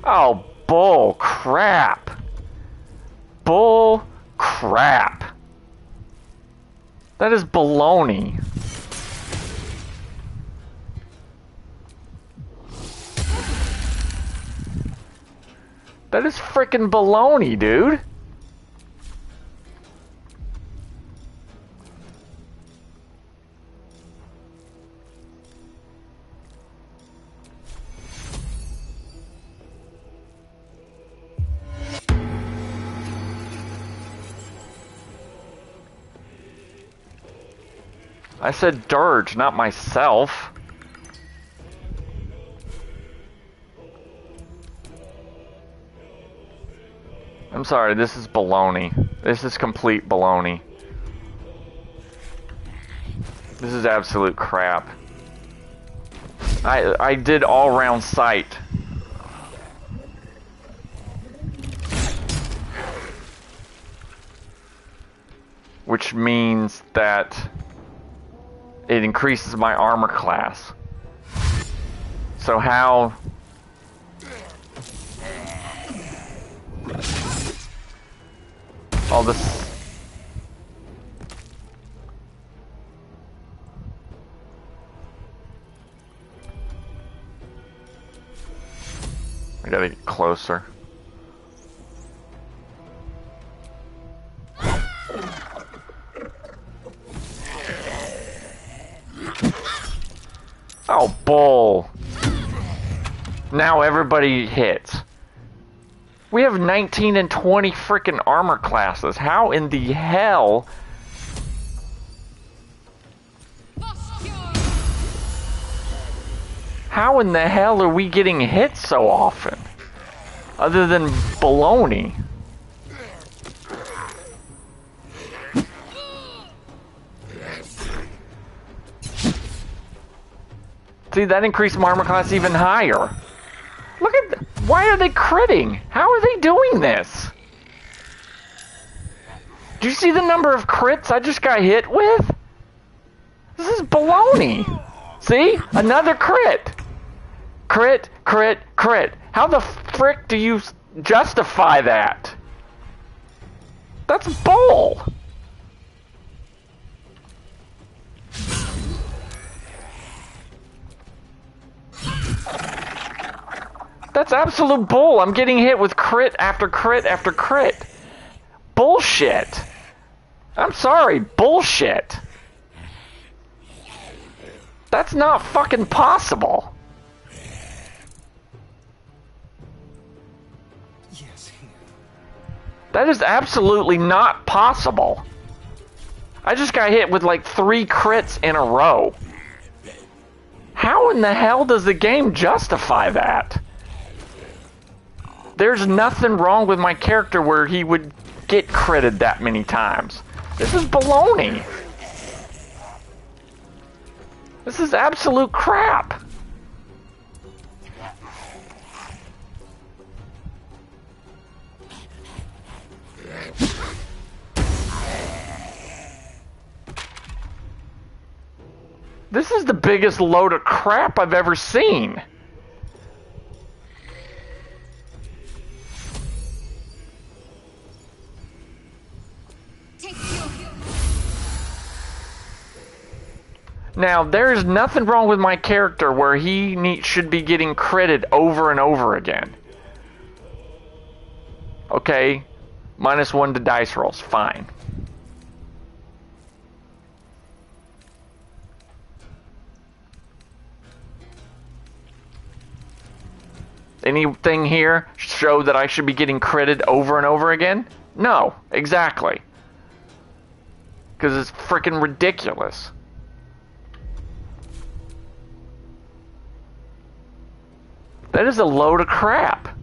Oh, bull crap. Bull crap. That is baloney. That is frickin' baloney, dude. I said dirge, not myself. I'm sorry, this is baloney. This is complete baloney. This is absolute crap. I did all-round sight. Which means that it increases my armor class. So how... all this... I gotta get closer. Oh, bull. Now everybody hits. We have 19 and 20 frickin' armor classes. How in the hell... How in the hell are we getting hit so often? Other than baloney. See, that increased my armor class even higher. Look at... why are they critting? How are they doing this? Do you see the number of crits I just got hit with? This is baloney. See? Another crit. Crit, crit, crit. How the frick do you justify that? That's bull. That's absolute bull. I'm getting hit with crit after crit after crit. Bullshit. I'm sorry, bullshit. That's not fucking possible. Yes, here. That is absolutely not possible. I just got hit with like 3 crits in a row. How in the hell does the game justify that? There's nothing wrong with my character where he would get critted that many times. This is baloney. This is absolute crap. This is the biggest load of crap I've ever seen. Now, there's nothing wrong with my character where he should be getting critted over and over again. Okay, -1 to dice rolls, fine. Anything here show that I should be getting critted over and over again? No, exactly. Because it's freaking ridiculous. That is a load of crap.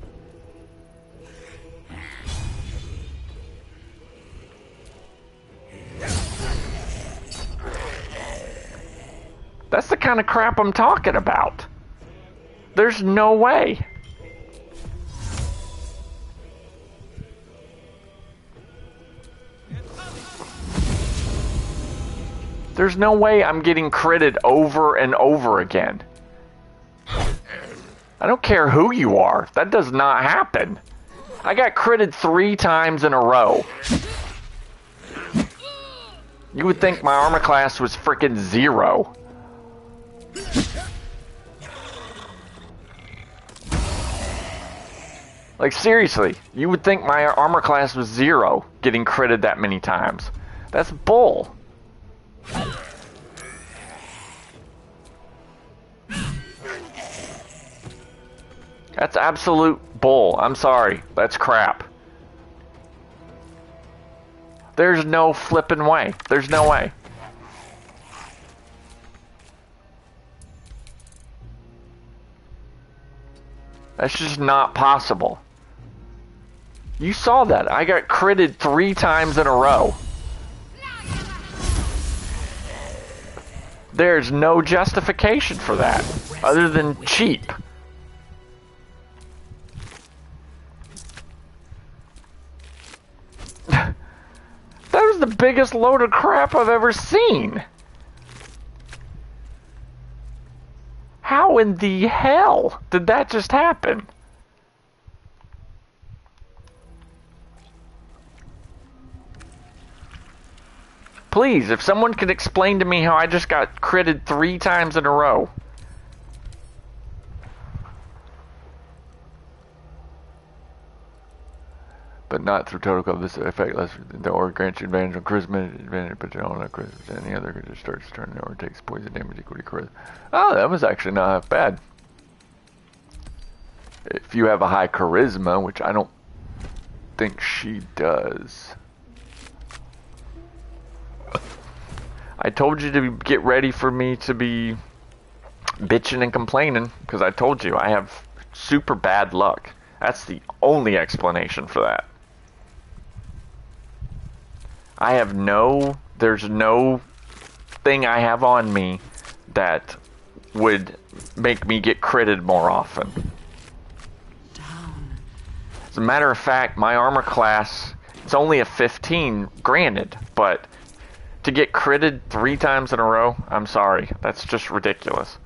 That's the kind of crap I'm talking about. There's no way. There's no way I'm getting critted over and over again. I don't care who you are. That does not happen. I got critted 3 times in a row. You would think my armor class was freaking 0. Like, seriously, you would think my armor class was 0 getting critted that many times. That's bull. That's absolute bull. I'm sorry. That's crap. There's no flipping way. There's no way. That's just not possible. You saw that. I got critted 3 times in a row. There's no justification for that, other than cheap. That was the biggest load of crap I've ever seen. How in the hell did that just happen? Please, if someone could explain to me how I just got critted 3 times in a row. But not through total cover. This effect less the aura grants you advantage on charisma, advantage, but you don't have charisma. Any other creature starts turning or takes poison damage equal to charisma. Oh, that was actually not half bad. If you have a high charisma, which I don't think she does. I told you to get ready for me to be bitching and complaining, because I told you I have super bad luck. That's the only explanation for that. I have there's no thing I have on me that would make me get critted more often. As a matter of fact, my armor class, it's only a 15, granted, but to get critted 3 times in a row, I'm sorry, that's just ridiculous.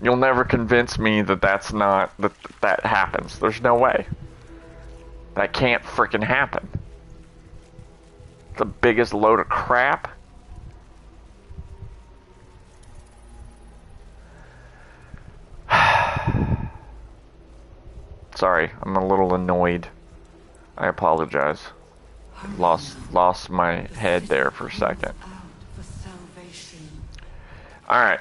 You'll never convince me that that happens. There's no way. That can't frickin' happen. The biggest load of crap. Sorry, I'm a little annoyed. I apologize. Lost my head there for a second. Alright.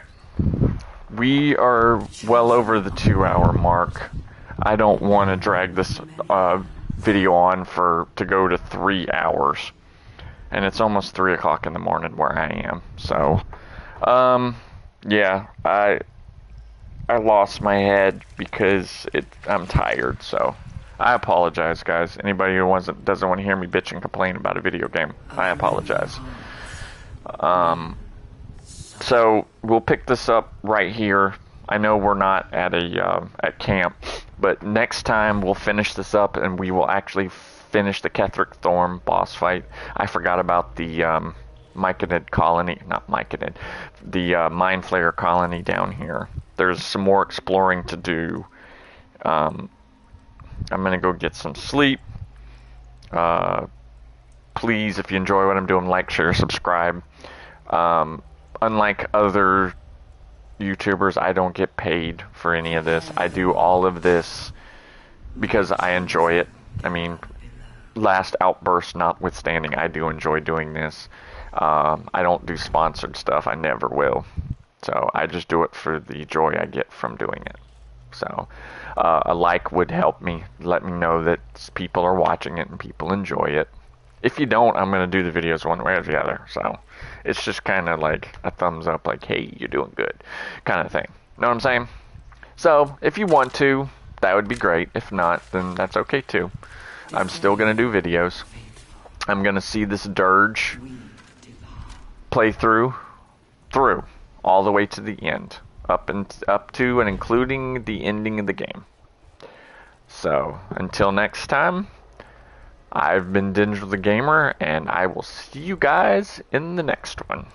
We are well over the 2-hour mark. I don't want to drag this video on to go to 3 hours. And it's almost 3 o'clock in the morning where I am. So, yeah, I lost my head because I'm tired, so I apologize, guys. Anybody who doesn't want to hear me bitch and complain about a video game, I apologize. So we'll pick this up right here. I know we're not at at camp, but next time we'll finish this up and we will actually finish the Ketheric Thorm boss fight. I forgot about the Myconid colony, not Myconid, the Mind Flayer colony down here. There's some more exploring to do. I'm gonna go get some sleep. Please, if you enjoy what I'm doing, like, share, subscribe. Unlike other YouTubers, I don't get paid for any of this. I do all of this because I enjoy it. I mean, last outburst notwithstanding, I do enjoy doing this. I don't do sponsored stuff. I never will. So I just do it for the joy I get from doing it. So a like would help me. Let me know that people are watching it and people enjoy it. If you don't, I'm going to do the videos one way or the other. So it's just kind of like a thumbs up, like, hey, you're doing good kind of thing. Know what I'm saying? So if you want to, that would be great. If not, then that's okay too. I'm still going to do videos. I'm going to see this Dirge playthrough through all the way to the end, up to and including the ending of the game. So until next time, I've been Dinger the Gamer, and I will see you guys in the next one.